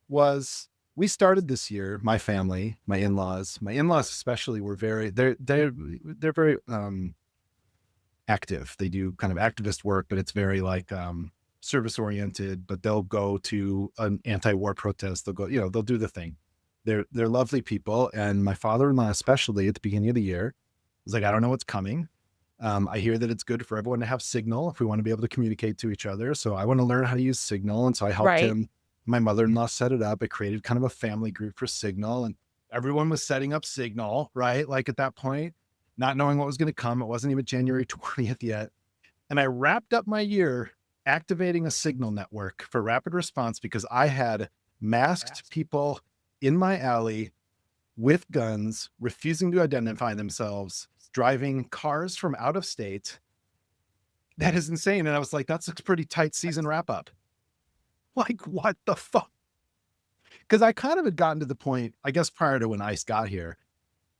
was we started this year, my family, my in-laws especially were they're very active. They do kind of activist work, but it's very like service oriented, but they'll go to an anti-war protest. They'll go, they'll do the thing. They're lovely people. And my father-in-law, especially at the beginning of the year, was like, I don't know what's coming. I hear that it's good for everyone to have Signal if we want to be able to communicate to each other. So I want to learn how to use Signal. And so I helped him. My mother-in-law set it up. It created kind of a family group for Signal, and everyone was setting up Signal, right? Like at that point, not knowing what was going to come. It wasn't even January 20th yet. And I wrapped up my year activating a Signal network for rapid response because I had masked people in my alley with guns, refusing to identify themselves, driving cars from out of state. That is insane. And I was like, that's a pretty tight season wrap up. Like, what the fuck? Because I kind of had gotten to the point, I guess, prior to when ICE got here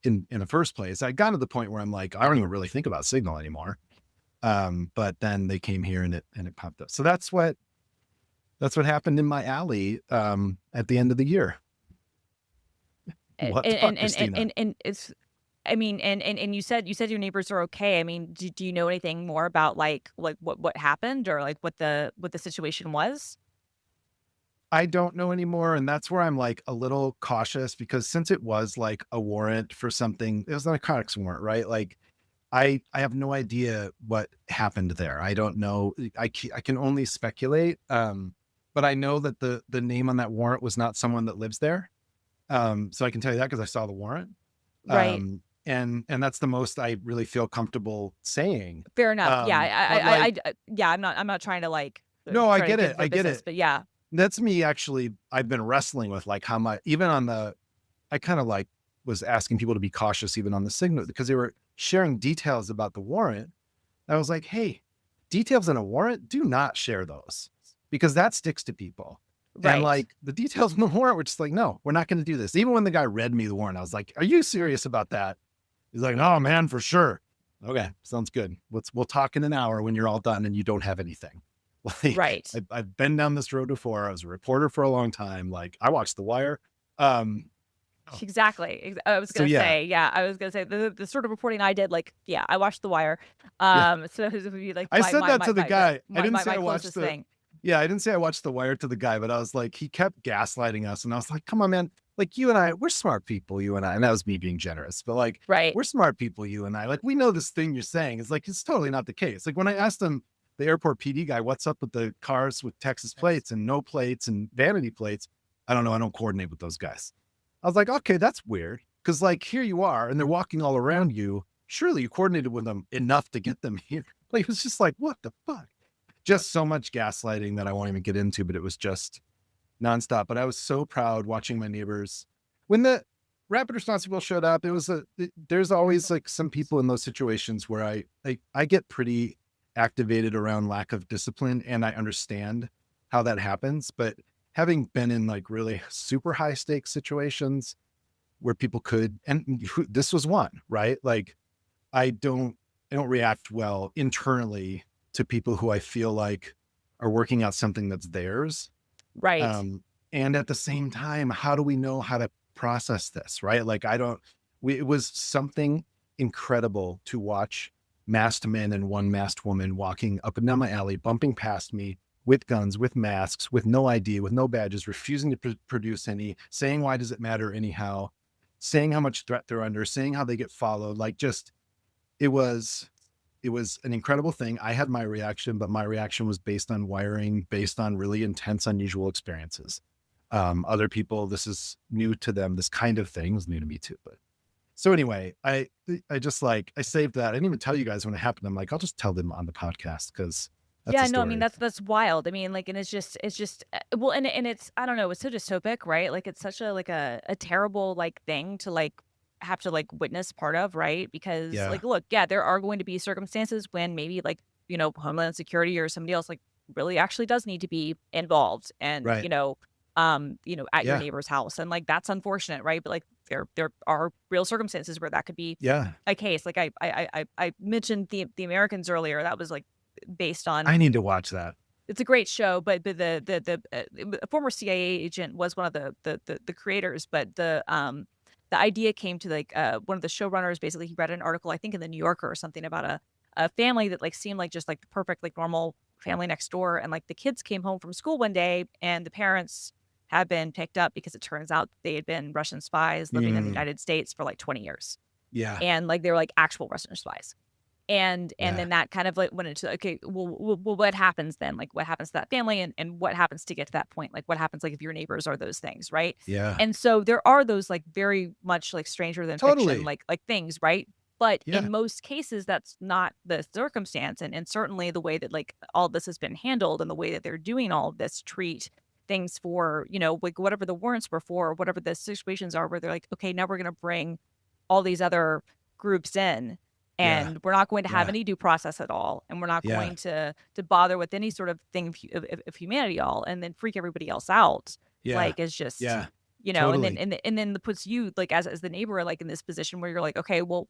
in the first place, I'd gotten to the point where I'm like, I don't even really think about Signal anymore. But then they came here and it popped up. So that's what happened in my alley at the end of the year. What the fuck, Christina? And it's, I mean, and you said your neighbors are okay. I mean, do you know anything more about like what happened or like what the situation was? I don't know anymore. And that's where I'm like a little cautious because since it was like a warrant for something, it was an narcotics warrant, right? Like I have no idea what happened there. I don't know. I can only speculate. But I know that the name on that warrant was not someone that lives there. So I can tell you that because I saw the warrant. Right. And that's the most I really feel comfortable saying. Fair enough. Yeah. But like, Yeah. I'm not trying to like no, I try to get give it. the I get business, it. but yeah. That's me actually. I've been wrestling with like how much, even on I kind of like was asking people to be cautious even on the signal because they were sharing details about the warrant. I was like, hey, details in a warrant, do not share those because that sticks to people. And Right. like the details in the warrant were just like, no, we're not going to do this. Even when the guy read me the warrant, I was like, are you serious about that? He's like, oh man, for sure. Okay, sounds good. We'll talk in an hour when you're all done and you don't have anything. Like Right. I've been down this road before. I was a reporter for a long time. Like I watched The Wire. Um, oh, Exactly. I was so gonna yeah, say, yeah, I was gonna say the sort of reporting I did, like, yeah, I watched The Wire. yeah. So it would be like I said that to the guy. I didn't say my I watched closest the. thing. Yeah, I didn't say I watched The Wire to the guy, but I was like, he kept gaslighting us, and I was like, come on, man. Like you and I, we're smart people, you and I, and that was me being generous. But like, Right. we're smart people, you and I. Like we know this thing you're saying is like it's totally not the case. Like when I asked him, the airport PD guy, what's up with the cars with Texas plates and no plates and vanity plates? I don't know. I don't coordinate with those guys. I was like, okay, that's weird. Cause like here you are and they're walking all around you. Surely you coordinated with them enough to get them here. Like it was just like, what the fuck? Just so much gaslighting that I won't even get into, but it was just nonstop. But I was so proud watching my neighbors. When the rapid response people showed up, there's always like some people in those situations where I get pretty activated around lack of discipline and I understand how that happens. But having been in like really super high stakes situations where people could, and this was one, right? Like I don't react well internally to people who I feel like are working out something that's theirs. Right. Um, and at the same time, how do we know how to process this, right? Like I don't it was something incredible to watch masked men and one masked woman walking up and down my alley, bumping past me with guns, with masks, with no ID, with no badges, refusing to produce any, saying, why does it matter anyhow? Saying how much threat they're under, saying how they get followed, like just it was it was an incredible thing. I had my reaction, but my reaction was based on wiring, based on really intense, unusual experiences. Other people, this is new to them. This kind of thing was new to me too. But so anyway, I just like I saved that. I didn't even tell you guys when it happened. I'm like, I'll just tell them on the podcast because that's a Yeah, no, I mean story. that's wild. I mean, like, and it's just well, and it's I don't know, it's so dystopic, right? Like, it's such a like a terrible like thing to like have to like witness part of, right? Because Yeah. like, look, yeah, there are going to be circumstances when maybe like Homeland Security or somebody else like really actually does need to be involved, and Right. at your Yeah. neighbor's house, and like that's unfortunate, right? But like there are real circumstances where that could be Yeah. a case. Like I mentioned the Americans earlier. That was like based on I need to watch that. it's a great show, but a former CIA agent was one of the creators, but the idea came to like one of the showrunners. Basically, he read an article, I think in the New Yorker or something, about a family that like seemed like just like the perfect like normal family next door, and like the kids came home from school one day, and the parents had been picked up because it turns out they had been Russian spies living in the Mm, United States for like 20 years, yeah. and like they were like actual Russian spies. And Yeah. then that kind of like went into, okay, well, what happens then? Like what happens to that family, and what happens to get to that point? Like what happens like if your neighbors are those things, right? Yeah. And so there are those like very much like stranger than fiction Totally. like things, right? But Yeah. in most cases that's not the circumstance, and certainly the way that like all this has been handled and the way that they're doing all of this treat things for, like whatever the warrants were for, or whatever the situations are where they're like, okay, now we're going to bring all these other groups in, Yeah. and we're not going to have Yeah. any due process at all, and we're not Yeah. going to bother with any sort of thing of humanity at all, and then freak everybody else out. Yeah. Like it's just, Yeah. and then Totally. and then it puts you like as the neighbor like in this position where you're like, okay, well,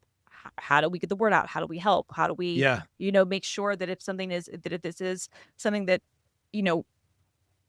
how do we get the word out? How do we help? How do we Yeah. make sure that if this is something that you know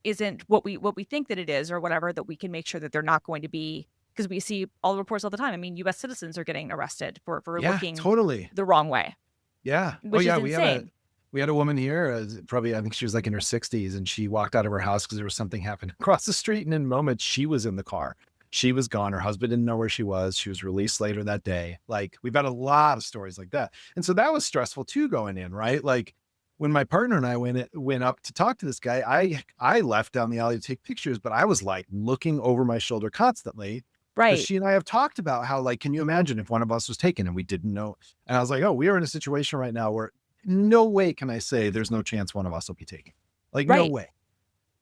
isn't what we think that it is, or whatever, that we can make sure that they're not going to be, because we see all the reports all the time. I mean, US citizens are getting arrested for Yeah. looking Totally. the wrong way, Yeah. Oh which is yeah. We had a insane. We had a woman here, probably, I think she was like in her 60s, and she walked out of her house because there was something happening across the street. And in moments, she was in the car. She was gone. Her husband didn't know where she was. She was released later that day. Like, we've had a lot of stories like that. And so that was stressful too, going in, right? Like, when my partner and I went up to talk to this guy, I left down the alley to take pictures, but I was like looking over my shoulder constantly, because Right. she and I have talked about how, like, can you imagine if one of us was taken and we didn't know? And I was like, oh, we are in a situation right now where no way can I say there's no chance one of us will be taken. Like, no Right. way.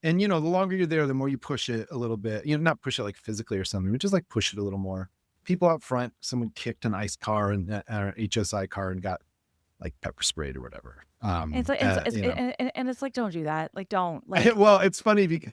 And, the longer you're there, the more you push it a little bit, not push it like physically or something, but just like push it a little more. People out front, someone kicked an ICE car and HSI car and got like pepper sprayed or whatever. And it's like, and it's like, don't do that. Like, don't like, Well, it's funny because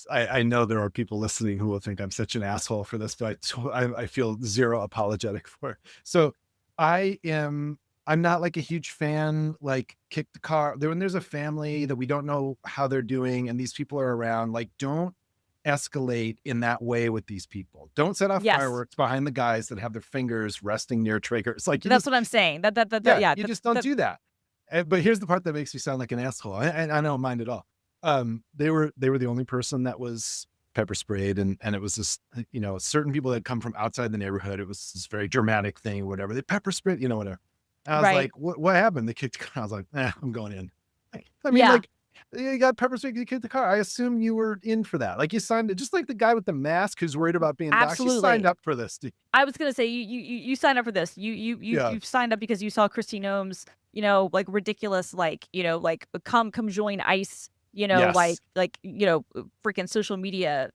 I know there are people listening who will think I'm such an asshole for this, but I feel zero apologetic for it. So I'm not like a huge fan, like, kick the car there when there's a family that we don't know how they're doing and these people are around. Like, don't escalate in that way with these people. Don't set off yes, fireworks behind the guys that have their fingers resting near triggers. Like, that's what I'm saying. yeah, you that, just don't do that. But here's the part that makes me sound like an asshole. I don't mind at all. They were the only person that was pepper sprayed, and it was this, certain people that had come from outside the neighborhood. It was this very dramatic thing, whatever. They pepper sprayed, whatever. And I was right. like, what happened? They kicked the car. I was like, I'm going in. I mean, Yeah. like, you got pepper sprayed, you kicked the car. I assume you were in for that. Like, you signed it, just like the guy with the mask who's worried about being doxxed. You signed Absolutely. up for this. I was gonna say you signed up for this. Yeah. You've signed up because you saw Christine Ohm's, like ridiculous, like, like come join ICE, Yes. freaking social media,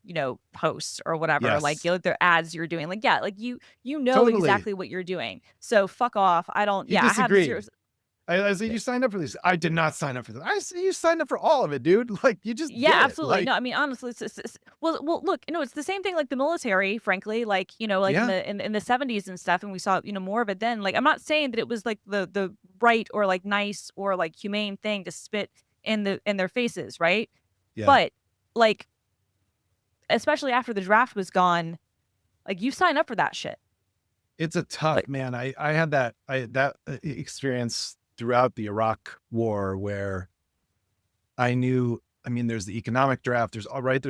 posts or whatever, like, Yes. their ads you're doing. Like, yeah, like you know Totally. exactly what you're doing. So fuck off. I don't, You yeah, I have disagree. zero. I said, you signed up for this. I did not sign up for this. I said, you signed up for all of it, dude. Like, you just Yeah, did it. absolutely. Like, No, I mean, honestly, well, look, it's the same thing like the military, frankly, like, like yeah, in the 70s and stuff, and we saw, more of it then. Like, I'm not saying that it was like the right or like nice or like humane thing to spit in their faces, right? yeah. But like, especially after the draft was gone, like you sign up for that shit. It's a tough, Like, man. I had that experience throughout the Iraq war where I knew, I mean, there's the economic draft. There's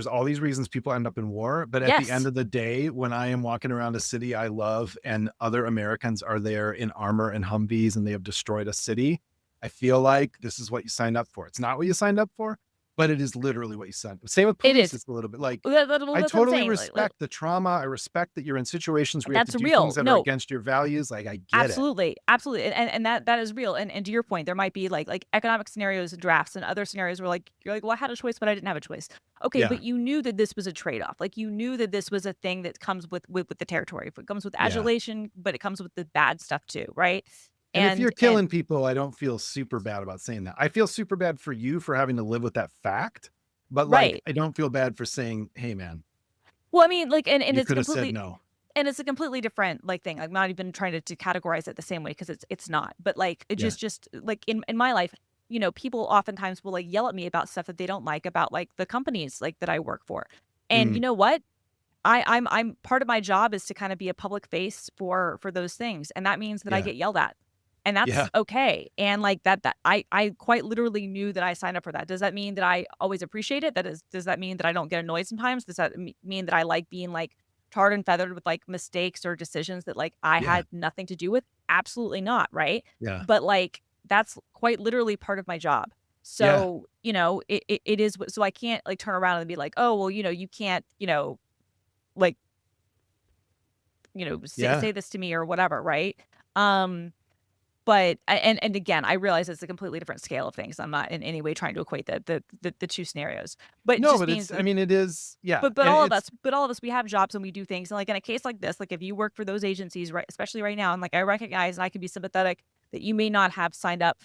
all these reasons people end up in war. But at the yes, end of the day, when I am walking around a city I love and other Americans are there in armor and Humvees and they have destroyed a city, I feel like this is what you signed up for. It's not what you signed up for, but it is literally what you signed up. Same with it police. is. It's a little bit like, Well, I that's what I'm totally saying. respect the trauma. I respect that you're in situations where you have That's to do real. things that are No, against your values. Like, I get it. absolutely, absolutely, and that is real. And to your point, there might be like economic scenarios and drafts and other scenarios where like you're like, well, I had a choice, but I didn't have a choice. Okay, Yeah. but you knew that this was a trade off. Like you knew that this was a thing that comes with the territory. If it comes with Yeah. adulation, but it comes with the bad stuff too, right? And if you're And killing people, I don't feel super bad about saying that. I feel super bad for you for having to live with that fact, but like, right. I don't feel bad for saying, hey man, Well, I mean, like, and you it's could have said completely. no. And it's a completely different like thing. I'm not even trying to categorize it the same way because it's not. But like it Yeah. just like in my life, people oftentimes will like yell at me about stuff that they don't like about like the companies like that I work for. And Mm, you know what? I'm part of my job is to kind of be a public face for those things. And that means that I yeah. get yelled at. And that's Yeah. okay. And like that I quite literally knew that I signed up for that. Does that mean that I always appreciate it? Does that mean that I don't get annoyed sometimes? Does that mean that I like being like tarred and feathered with like mistakes or decisions that like I Yeah. had nothing to do with? Absolutely not, right? Yeah. But like that's quite literally part of my job. Yeah. So, it is so I can't like turn around and be like, "Oh, well, you can't, like, Yeah. say this to me or whatever," right? Um but and again, I realize it's a completely different scale of things. I'm not in any way trying to equate the two scenarios. But it No, just but means I mean, it is, yeah. but And all of us, we have jobs and we do things. And like in a case like this, like if you work for those agencies, right, especially right now, and like I recognize and I can be sympathetic that you may not have signed up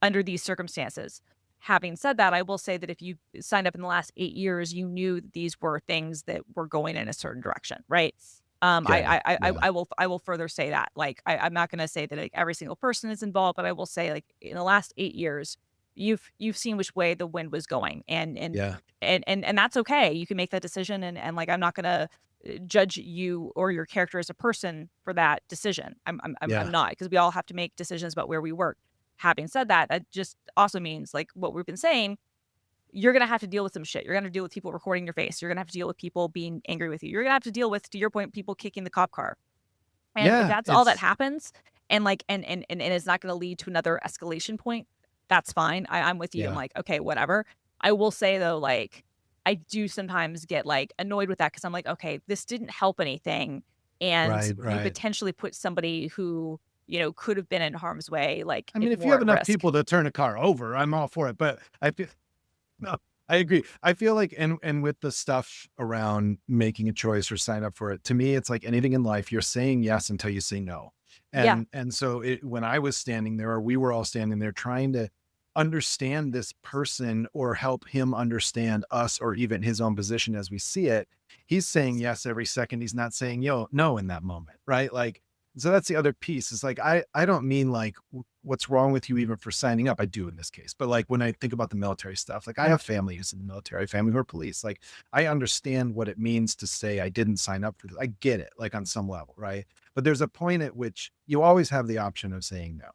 under these circumstances. Having said that, I will say that if you signed up in the last 8 years, you knew that these were things that were going in a certain direction, right? yeah. Yeah. I will further say that. Like I'm not going to say that like every single person is involved, but I will say like in the last 8 years, you've seen which way the wind was going, and Yeah. that's okay. You can make that decision, and like I'm not gonna judge you or your character as a person for that decision. I'm not, because we all have to make decisions about where we work. Having said that, that just also means, like what we've been saying, you're going to have to deal with some shit. You're going to deal with people recording your face. You're going to have to deal with people being angry with you. You're going to have to deal with, to your point, people kicking the cop car. And if that's all that happens, and like, and it's not going to lead to another escalation point, that's fine. I'm with you. I'm like, okay, whatever. I will say though, like, I do sometimes get like annoyed with that, because I'm like, okay, this didn't help anything. And you potentially put somebody who, you know, could have been in harm's way. Like, I mean, if you have enough people to turn a car over, I'm all for it. But I feel, no, I agree. I feel like, and with the stuff around making a choice or sign up for it, to me, it's like anything in life, you're saying yes until you say no. And so when I was standing there, or we were all standing there trying to understand this person or help him understand us, or even his own position as we see it, he's saying yes every second. He's not saying no in that moment. Right. Like, so that's the other piece. Is like, I don't mean like what's wrong with you even for signing up. I do in this case, but like when I think about the military stuff, like I have family who's in the military, family who are police. Like I understand what it means to say I didn't sign up for this. I get it, like on some level, right? But there's a point at which you always have the option of saying no.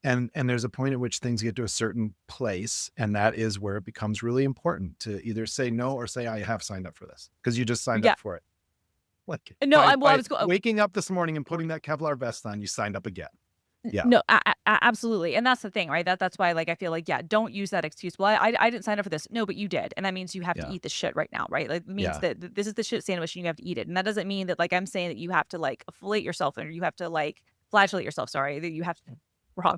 And there's a point at which things get to a certain place, and that is where it becomes really important to either say no or say I have signed up for this, because you just signed up for it. Like, no, I was waking up this morning and putting that Kevlar vest on, you signed up again. Yeah. No, absolutely. And that's the thing, right? That's why, like, I feel like, don't use that excuse. Well, I didn't sign up for this. No, but you did. And that means you have to eat the shit right now, right? Like, it means that this is the shit sandwich and you have to eat it. And that doesn't mean that, like, I'm saying that you have to, like, flagellate yourself, or you have to, like, flagellate yourself. Sorry, that you have to, wrong.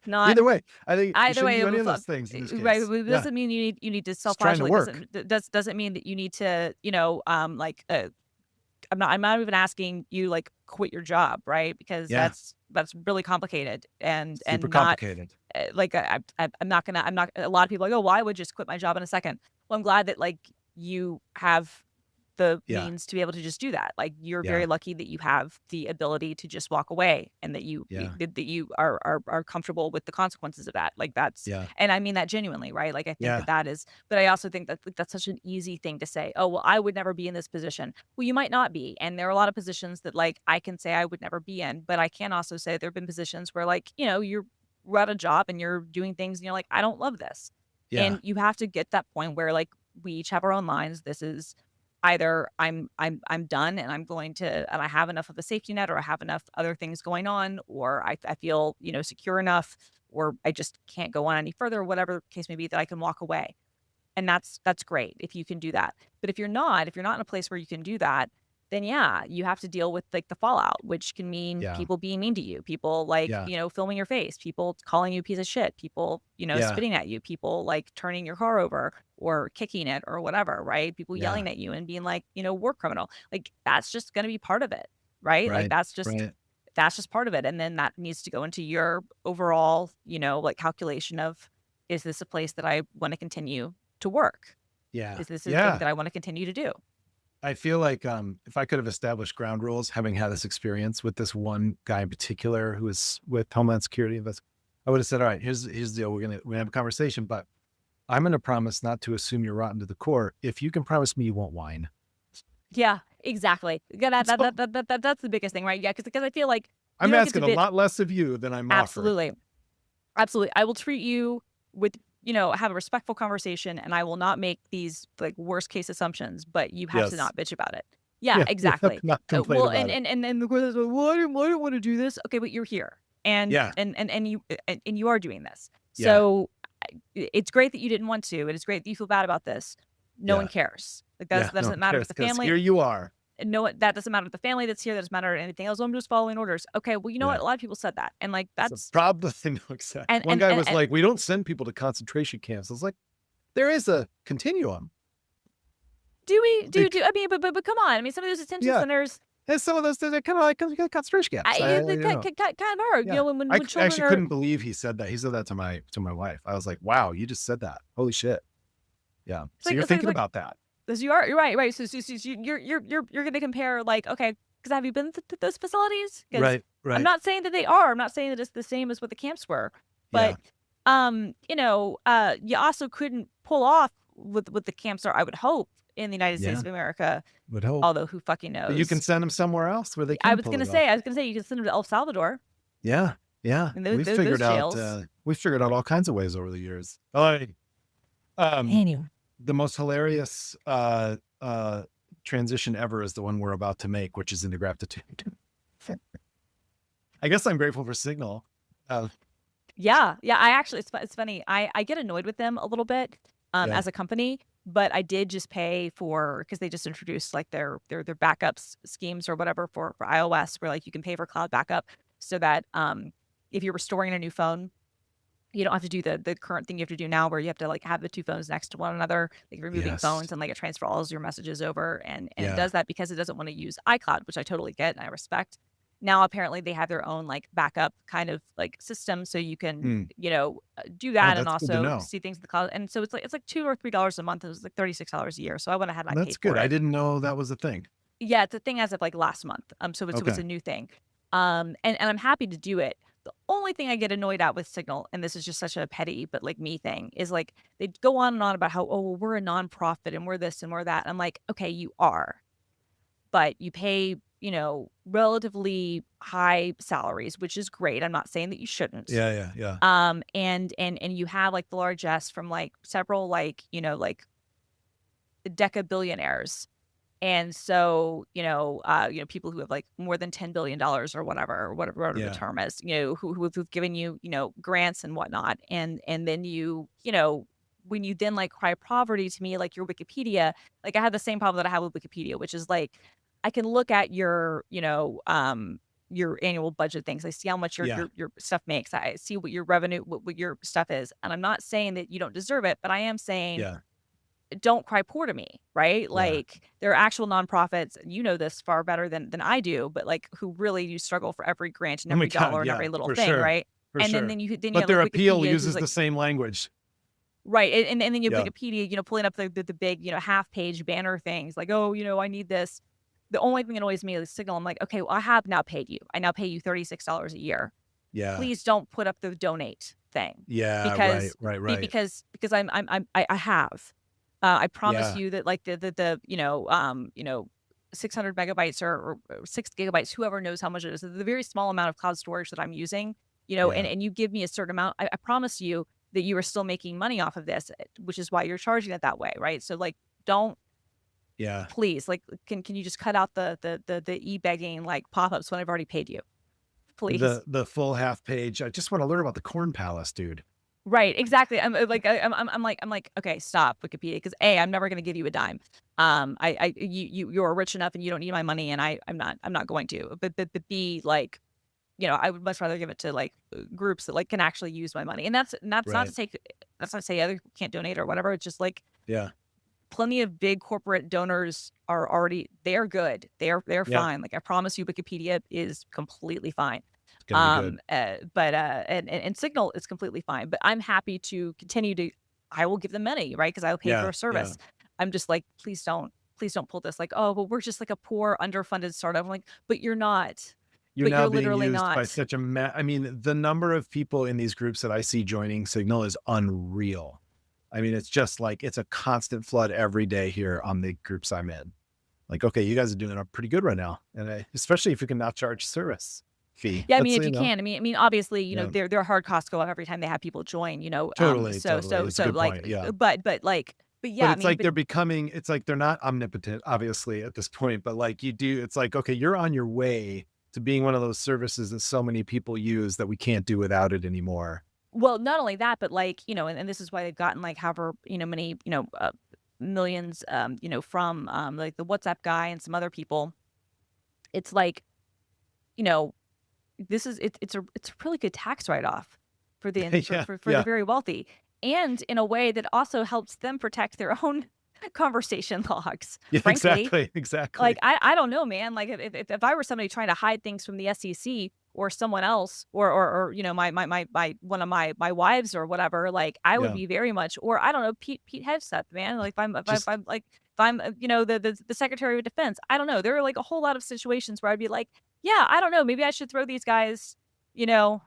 Not either way. I think either way, any of those things in this case. Right? It doesn't mean you need to self-flagellate. Doesn't mean that you need to, I'm not even asking you, like, quit your job, right? Because that's really complicated and super not complicated. Like I'm not a lot of people are like, oh, well, I would just quit my job in a second. Well, I'm glad that, like, you have the means to be able to just do that. Like, you're very lucky that you have the ability to just walk away, and that you that you are comfortable with the consequences of that. Like, that's and I mean that genuinely, right? Like, I think that is, but I also think that, like, that's such an easy thing to say. Oh, well, I would never be in this position. Well, you might not be, and there are a lot of positions that, like, I can say I would never be in, but I can also say there have been positions where, like, you're at a job and you're doing things and you're like, I don't love this, and you have to get that point where, like, we each have our own lines. This is either I'm done, and I'm going to, and I have enough of a safety net, or I have enough other things going on, or I feel, secure enough, or I just can't go on any further, whatever the case may be, that I can walk away. And that's great if you can do that. But if you're not in a place where you can do that, then you have to deal with, like, the fallout, which can mean people being mean to you, people, like, filming your face, people calling you a piece of shit, people, spitting at you, people, like, turning your car over or kicking it or whatever, right? People yelling at you and being like, war criminal. Like, that's just going to be part of it, right? Like, that's just part of it. And then that needs to go into your overall, like, calculation of, is this a place that I want to continue to work? Is this a thing that I want to continue to do? I feel like if I could have established ground rules, having had this experience with this one guy in particular who was with Homeland Security, I would have said, all right, here's the deal. We're gonna have a conversation, but I'm gonna promise not to assume you're rotten to the core. If you can promise me you won't whine. Yeah, exactly. That's the biggest thing, right? Yeah, because I feel like I'm asking a lot less of you than I'm offering. Absolutely. I will treat you with, have a respectful conversation, and I will not make these, like, worst case assumptions, but you have to not bitch about it. Yeah, exactly. Not complain well, about and then the girl is like, well, I didn't want to do this. Okay, but you're here, and you are doing this. So it's great that you didn't want to. It is great that you feel bad about this. No one cares. Like, that doesn't matter with the family. Here you are. No, that doesn't matter with the family that's here. That doesn't matter anything else. I'm just following orders. Okay, well, you know what? A lot of people said that, and, like, that's probably exactly. One guy was like, "We don't send people to concentration camps." I was like, "There is a continuum." Do we? I mean, but come on. I mean, some of those detention centers. And some of those, they're kind of like concentration camps. Kind of are. When I children actually couldn't believe he said that. He said that to my wife. I was like, "Wow, you just said that! Holy shit!" Yeah. So you're thinking about that. You're right. So you're going to compare, like, okay, because have you been to those facilities? Right. I'm not saying that they are. I'm not saying that it's the same as what the camps were, but you also couldn't pull off what the camps are. I would hope, in the United States Yeah. of America. Would hope. Although who fucking knows? But you can send them somewhere else where they I can was pull gonna it say, off. you can send them to El Salvador. Yeah. Yeah. And We've those figured out jails. all kinds of ways over the years. Anyway. The most hilarious transition ever is the one we're about to make, which is into gratitude. I guess I'm grateful for Signal. Yeah. I actually, it's funny. I get annoyed with them a little bit Yeah. as a company, but I did just pay for, because they just introduced like their backups schemes or whatever for iOS, where like you can pay for cloud backup so that if you're restoring a new phone, you don't have to do the current thing you have to do now, where you have to like have the two phones next to one another, like removing Yes. phones, and like it transfers all your messages over, and it Yeah. does that because it doesn't want to use iCloud, which I totally get and I respect. Now apparently they have their own like backup kind of like system, so you can do that and that's good to also know. see things in the cloud. And so it's like $2 or $3 a month. It was like $36 a year. So I went ahead and I That's paid for good. it. I didn't know that was a thing. Yeah, it's a thing as of like last month. So it's Okay. a new thing. And I'm happy to do it. The only thing I get annoyed at with Signal, and this is just such a petty but like me thing, is like they go on and on about how, oh, well, we're a nonprofit and we're this and we're that. I'm like, okay, you are, but you pay, relatively high salaries, which is great. I'm not saying that you shouldn't. Yeah. And you have like the largesse from like several like deca billionaires. And so, people who have like more than $10 billion or whatever Yeah. the term is, who've given you, grants and whatnot. And then when you then like cry poverty to me, like your Wikipedia, like I have the same problem that I have with Wikipedia, which is like, I can look at your annual budget things. I see how much your stuff makes. I see what your revenue, what your stuff is. And I'm not saying that you don't deserve it, but I am saying, don't cry poor to me, right? Like there are actual nonprofits, you know this far better than I do, but like who really do struggle for every grant and every dollar and every little thing, right? For sure. Then you but have their like appeal Wikipedia, uses who's, like, the same language. right. And then you have Wikipedia, pulling up the big, half page banner things like, oh, I need this. The only thing that annoys me is Signal. I'm like, okay, well, I have now paid you. I now pay you $36 a year. Yeah. Please don't put up the donate thing. Yeah. Because right. Because I have. I promise you that like the 600 megabytes or 6 gigabytes, whoever knows how much it is, the very small amount of cloud storage that I'm using, and you give me a certain amount, I promise you that you are still making money off of this, which is why you're charging it that way, right? So like, don't. Yeah. Please, like, can you just cut out the e-begging like pop-ups when I've already paid you? Please. The full half page. I just want to learn about the Corn Palace, dude. Right, exactly. I'm like, okay, stop, Wikipedia, because I'm never going to give you a dime. You're rich enough and you don't need my money, and I'm not going to. But B, like, I would much rather give it to like groups that like can actually use my money, and that's not to say other people can't donate or whatever. It's just like, plenty of big corporate donors are already, they're good. They're fine. Like I promise you, Wikipedia is completely fine. And Signal is completely fine, but I'm happy to continue to, I will give them money, right? Because I will pay for a service. I'm just like, please don't pull this like, oh, well, we're just like a poor underfunded startup. I'm like, but you're not. You're now being literally used not. by such a I mean, the number of people in these groups that I see joining Signal is unreal. I mean, it's just like, it's a constant flood every day here on the groups I'm in. Like, okay, you guys are doing pretty good right now. And especially if you can not charge service fee. Yeah, I mean, if you can, I mean, obviously, their hard costs go up every time they have people join, Totally. So like, point, but yeah, it's like they're becoming, it's like they're not omnipotent, obviously, at this point, but like it's like, okay, you're on your way to being one of those services that so many people use that we can't do without it anymore. Well, not only that, but like, and this is why they've gotten like however, many, millions, from like the WhatsApp guy and some other people. It's like, it's a really good tax write-off for the for the very wealthy, and in a way that also helps them protect their own conversation logs. Yeah, frankly. Exactly. Like I don't know, man. Like if I were somebody trying to hide things from the SEC or someone else, or my one of my wives or whatever, like I would be very much, or I don't know, Pete Hegseth, man. Like if I'm the Secretary of Defense, I don't know. There are like a whole lot of situations where I'd be like, yeah, I don't know, maybe I should throw these guys, a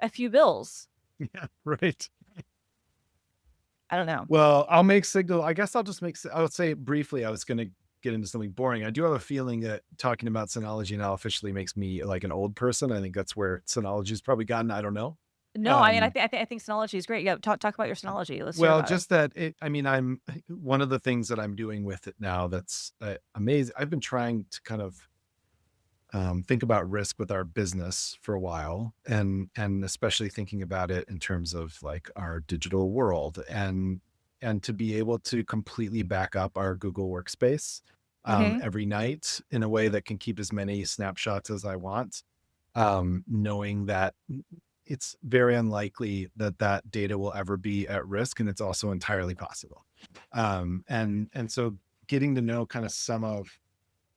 few bills. Yeah, right. I don't know. Well, I'll make Signal. I guess I'll just make. I'll say briefly. I was going to get into something boring. I do have a feeling that talking about Synology now officially makes me like an old person. I think that's where Synology's probably gotten. I don't know. No, I mean, Um, I think Synology is great. Yeah, talk about your Synology. Let's hear well, about it. just that it. I mean, I'm one of the things that I'm doing with it now. That's amazing. I've been trying to kind of think about risk with our business for a while, and especially thinking about it in terms of like our digital world, and to be able to completely back up our Google Workspace Hmm. every night in a way that can keep as many snapshots as I want, knowing that it's very unlikely that that data will ever be at risk, and it's also entirely possible. And so getting to know kind of some of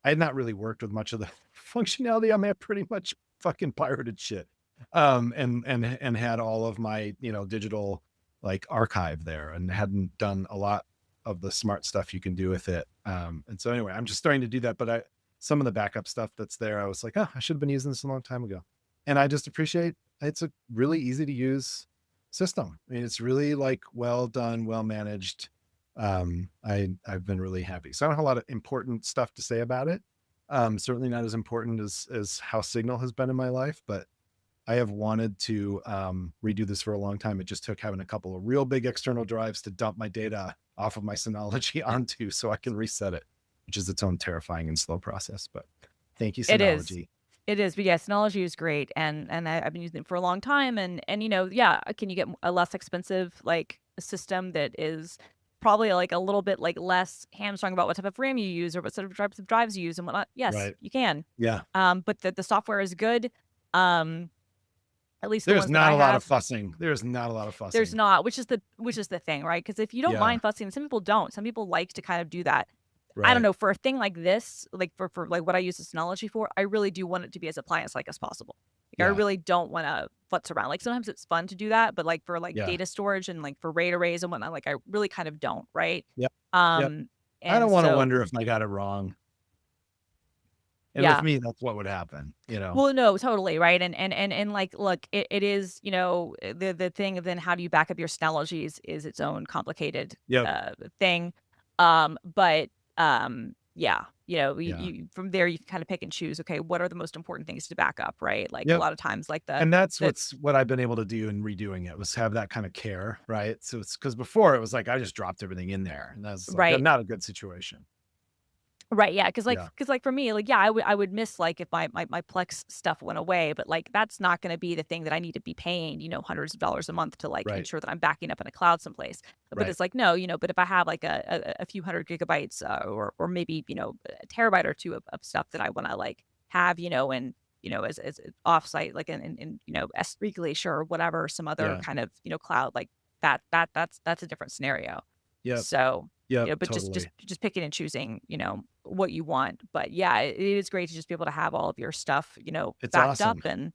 I had not really worked with much of the functionality. I mean, I pretty much fucking pirated shit. And had all of my, digital like archive there and hadn't done a lot of the smart stuff you can do with it. And so anyway, I'm just starting to do that. But some of the backup stuff that's there, I was like, oh, I should have been using this a long time ago. And I just appreciate it's a really easy to use system. I mean, it's really like well done, well managed. I've been really happy. So I don't have a lot of important stuff to say about it. Certainly not as important as how Signal has been in my life, but I have wanted to redo this for a long time. It just took having a couple of real big external drives to dump my data off of my Synology onto so I can reset it, which is its own terrifying and slow process. But thank you, It is. Synology. It is, but yeah, Synology is great, and I've been using it for a long time, and yeah, can you get a less expensive like a system that is probably like a little bit like less hamstrung about what type of RAM you use or what sort of drives you use and whatnot? Yes, Right. you can. Yeah. But the software is good. Um, at least the There's ones that not I a lot of have. fussing. There's not a lot of There's fussing. not, which is the thing, right? Because if you don't Yeah. mind fussing, some people don't. Some people like to kind of do that. I don't Right. know, for a thing like this, like for like what I use this Synology for, I really do want it to be as appliance-like as possible. Like I Yeah. really don't wanna futz around. Like sometimes it's fun to do that, but like for like Yeah. data storage and like for RAID arrays and whatnot, like I really kind of don't, right? Yep. Yep. Um, I don't and want to so wonder if I got it wrong. And with yeah. me, that's what would happen. Well, no, totally, right? And like, look, it is, the thing of then how do you back up your Synology is its own complicated Yep. thing. But yeah, Yeah. you from there you can kind of pick and choose, okay, what are the most important things to back up, right? Like a Yep. lot of times like And that's the what I've been able to do in redoing it was have that kind of care, right? So it's because before it was like I just dropped everything in there, and that's like right. not a good situation. Right, yeah, because Yeah. like for me, like, yeah, I would miss, like, if my Plex stuff went away, but, like, that's not gonna be the thing that I need to be paying, hundreds of dollars a month to, like, Right. ensure that I'm backing up in a cloud someplace. But Right. it's like, no, but if I have, like, a few hundred gigabytes, or maybe, a terabyte or 2 of stuff that I wanna, like, have, and, as offsite, like, in S3 Glacier or whatever, some other Yeah. kind of, cloud, like, that's a different scenario. Yep. So, Yep. but Totally. just picking and choosing, what you want. But yeah, it is great to just be able to have all of your stuff, It's backed up awesome. and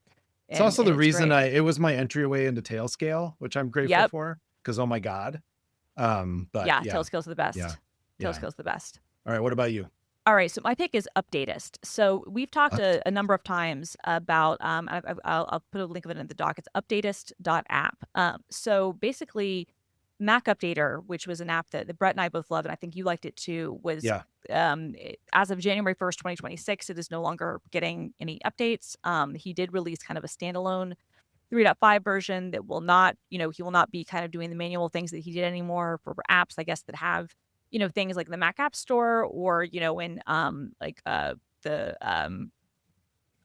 It's and also and the it's reason great. it was my entryway into Tailscale, which I'm grateful Yep. for because oh my God. But Yeah, yeah. Tailscale's the Yeah. best. Yeah. Tailscale's the best. All right. What about you? All right, so my pick is Updatist. So we've talked Up. a number of times about, I'll put a link of it in the doc. It's updatist.app. So basically, Mac Updater, which was an app that Brett and I both love, and I think you liked it too, was Yeah. as of January 1st, 2026, it is no longer getting any updates. He did release kind of a standalone 3.5 version that will not, he will not be kind of doing the manual things that he did anymore for apps, I guess, that have, things like the Mac App Store or, in like the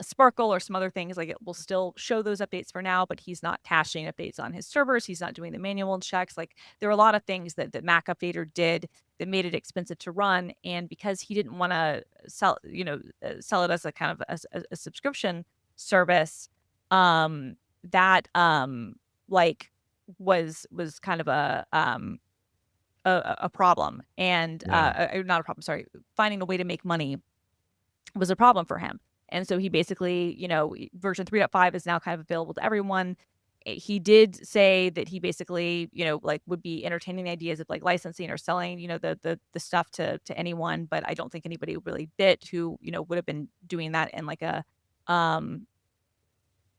Sparkle or some other things. Like it will still show those updates for now, but he's not caching updates on his servers. He's not doing the manual checks. Like there are a lot of things that Mac Updater did that made it expensive to run. And because he didn't want to sell it as a kind of a subscription service, that like was kind of a problem and Yeah. not a problem, sorry, finding a way to make money was a problem for him. And so he basically, version 3.5 is now kind of available to everyone. He did say that he basically, like would be entertaining the ideas of like licensing or selling, the stuff to anyone, but I don't think anybody really bit who, would have been doing that in like um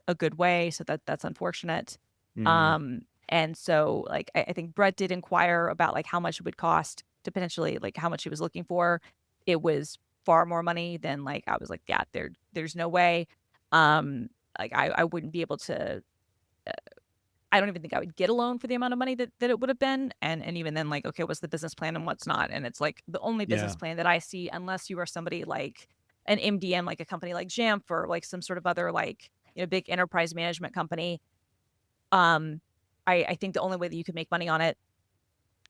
a good way. So that's unfortunate. Mm. Um And so like I think Brett did inquire about like how much it would cost to potentially like how much he was looking for. It was far more money than like I was like, yeah, there's no way. Um, like I wouldn't be able to. I don't even think I would get a loan for the amount of money that it would have been. And even then, like, okay, what's the business plan and what's not? And it's like the only Yeah. business plan that I see, unless you are somebody like an MDM, like a company like Jamf or like some sort of other like, big enterprise management company. Um, I think the only way that you could make money on it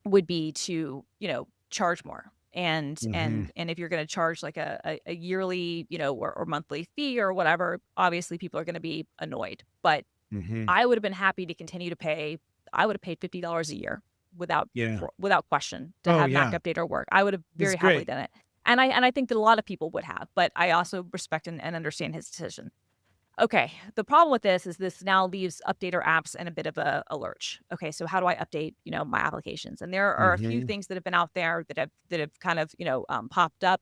would be to, charge more. And Hmm. and if you're going to charge like a yearly, or monthly fee or whatever, obviously people are going to be annoyed. But Hmm. I would have been happy to continue to pay. I would have paid $50 a year Yeah. without question to Oh have Mac yeah. Updater work. I would have This is very happily great. done it. And I think that a lot of people would have, but I also respect and understand his decision. Okay, the problem with this is this now leaves updater apps in a bit of a lurch. Okay, so how do I update, my applications? And there are a few Hmm. things that have been out there that have kind of, popped up.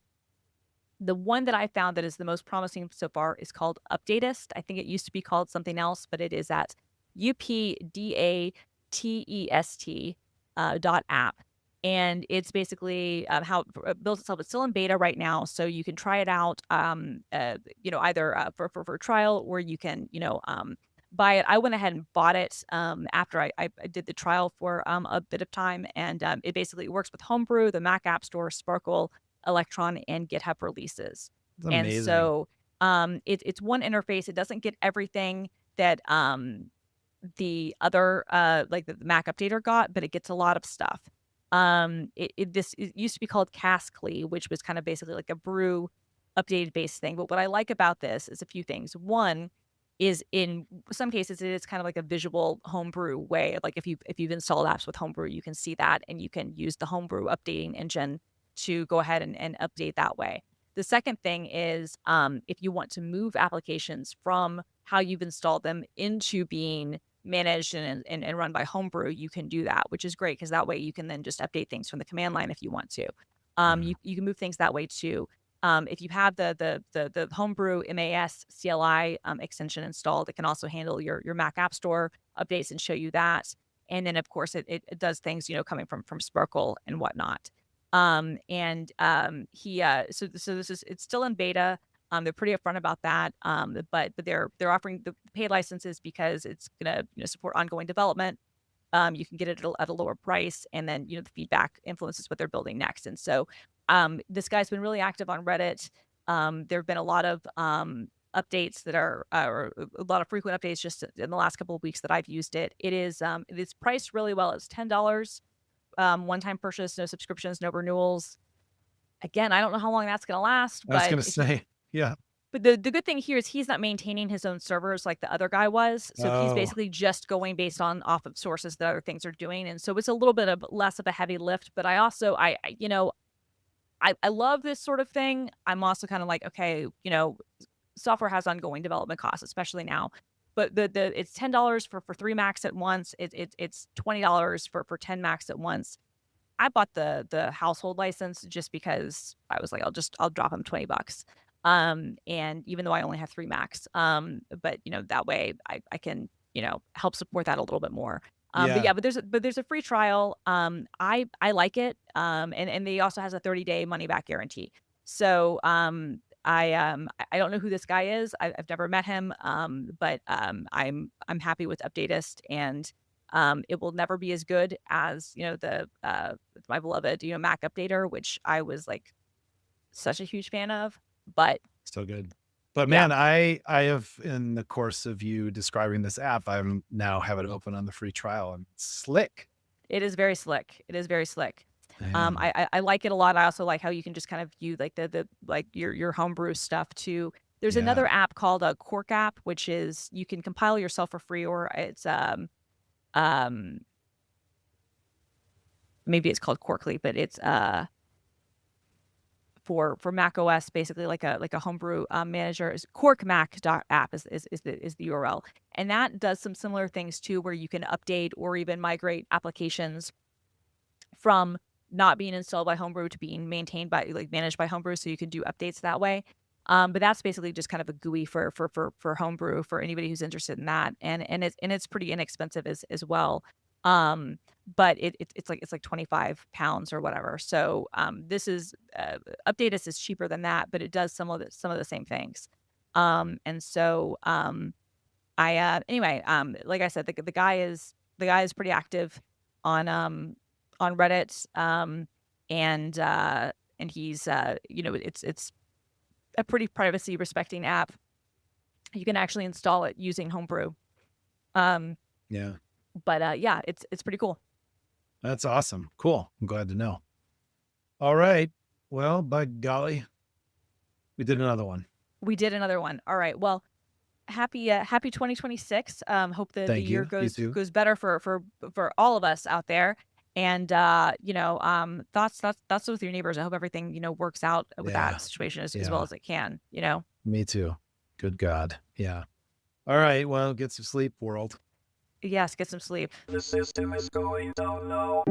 The one that I found that is the most promising so far is called Updatist. I think it used to be called something else, but it is at UPDATEST .app. And it's basically how it builds itself. It's still in beta right now, so you can try it out. Either for trial, or you can buy it. I went ahead and bought it after I did the trial for a bit of time, and it basically works with Homebrew, the Mac App Store, Sparkle, Electron, and GitHub releases. It's And amazing. so it's one interface. It doesn't get everything that the other like the Mac Updater got, but it gets a lot of stuff. It used to be called Caskly, which was kind of basically like a brew updated based thing. But what I like about this is a few things. One is in some cases it is kind of like a visual homebrew way. Like if you've installed apps with homebrew, you can see that and you can use the homebrew updating engine to go ahead and update that way. The second thing is if you want to move applications from how you've installed them into being managed and run by Homebrew, you can do that, which is great because that way you can then just update things from the command line if you want to. Mm. You can move things that way too. If you have the Homebrew MAS CLI extension installed, it can also handle your Mac App Store updates and show you that. And then of course it does things coming from Sparkle and whatnot. So this is it's still in beta. They're pretty upfront about that. But they're offering the paid licenses because it's gonna support ongoing development. You can get it at a lower price, and then the feedback influences what they're building next. And so, this guy's been really active on Reddit. There have been a lot of updates that are or a lot of frequent updates just in the last couple of weeks that I've used it. It is priced really well. It's $10, one-time purchase, no subscriptions, no renewals. Again, I don't know how long that's gonna last, I was but gonna say, yeah. the good thing here is he's not maintaining his own servers like the other guy was. So he's Oh, basically just going based on off of sources that other things are doing. And so it's a little bit of less of a heavy lift. But I also I love this sort of thing. I'm also kind of like, okay, software has ongoing development costs, especially now. But the it's $10 for 3 Macs at once. It's $20 for 10 Macs at once. I bought the household license just because I was like, I'll drop him $20. And even though I only have 3 Macs, but that way I can, help support that a little bit more. But yeah. yeah, but there's a free trial. I like it. And they also has a 30-day money back guarantee. So I don't know who this guy is. I've never met him. But I'm happy with Updatist, and it will never be as good as the my beloved Mac Updater, which I was like such a huge fan of. But So good. But yeah, man, I have, in the course of you describing this app, I'm now have it open on the free trial, and it's slick. it is very slick. It is very slick. Man. I like it a lot. I also like how you can just kind of view like the like your homebrew stuff too. There's Yeah. another app called a Cork app, which is you can compile yourself for free, or it's um maybe it's called Corkly, but it's for Mac OS, basically like a homebrew manager. Is corkmac.app is the URL, and that does some similar things too, where you can update or even migrate applications from not being installed by Homebrew to being maintained by like managed by Homebrew, so you can do updates that way. But that's basically just kind of a GUI for Homebrew for anybody who's interested in that, and it's pretty inexpensive as well. But it's like 25 pounds or whatever. So this is Updatus is cheaper than that, but it does some of the same things. And so anyway, like I said, the guy is pretty active on Reddit. And he's it's a pretty privacy respecting app. You can actually install it using Homebrew. Um, Yeah. but yeah, it's pretty cool. That's awesome. Cool. I'm glad to know. All right. Well, by golly, we did another one. We did another one. All right. Well, happy 2026. Hope the Thank year you. You too. goes better for all of us out there. And thoughts with your neighbors. I hope everything works out with Yeah. that situation as Yeah. well as it can. Me too. Good God. Yeah. All right. Well, get some sleep, world. Yes, get some sleep. The system is going down now.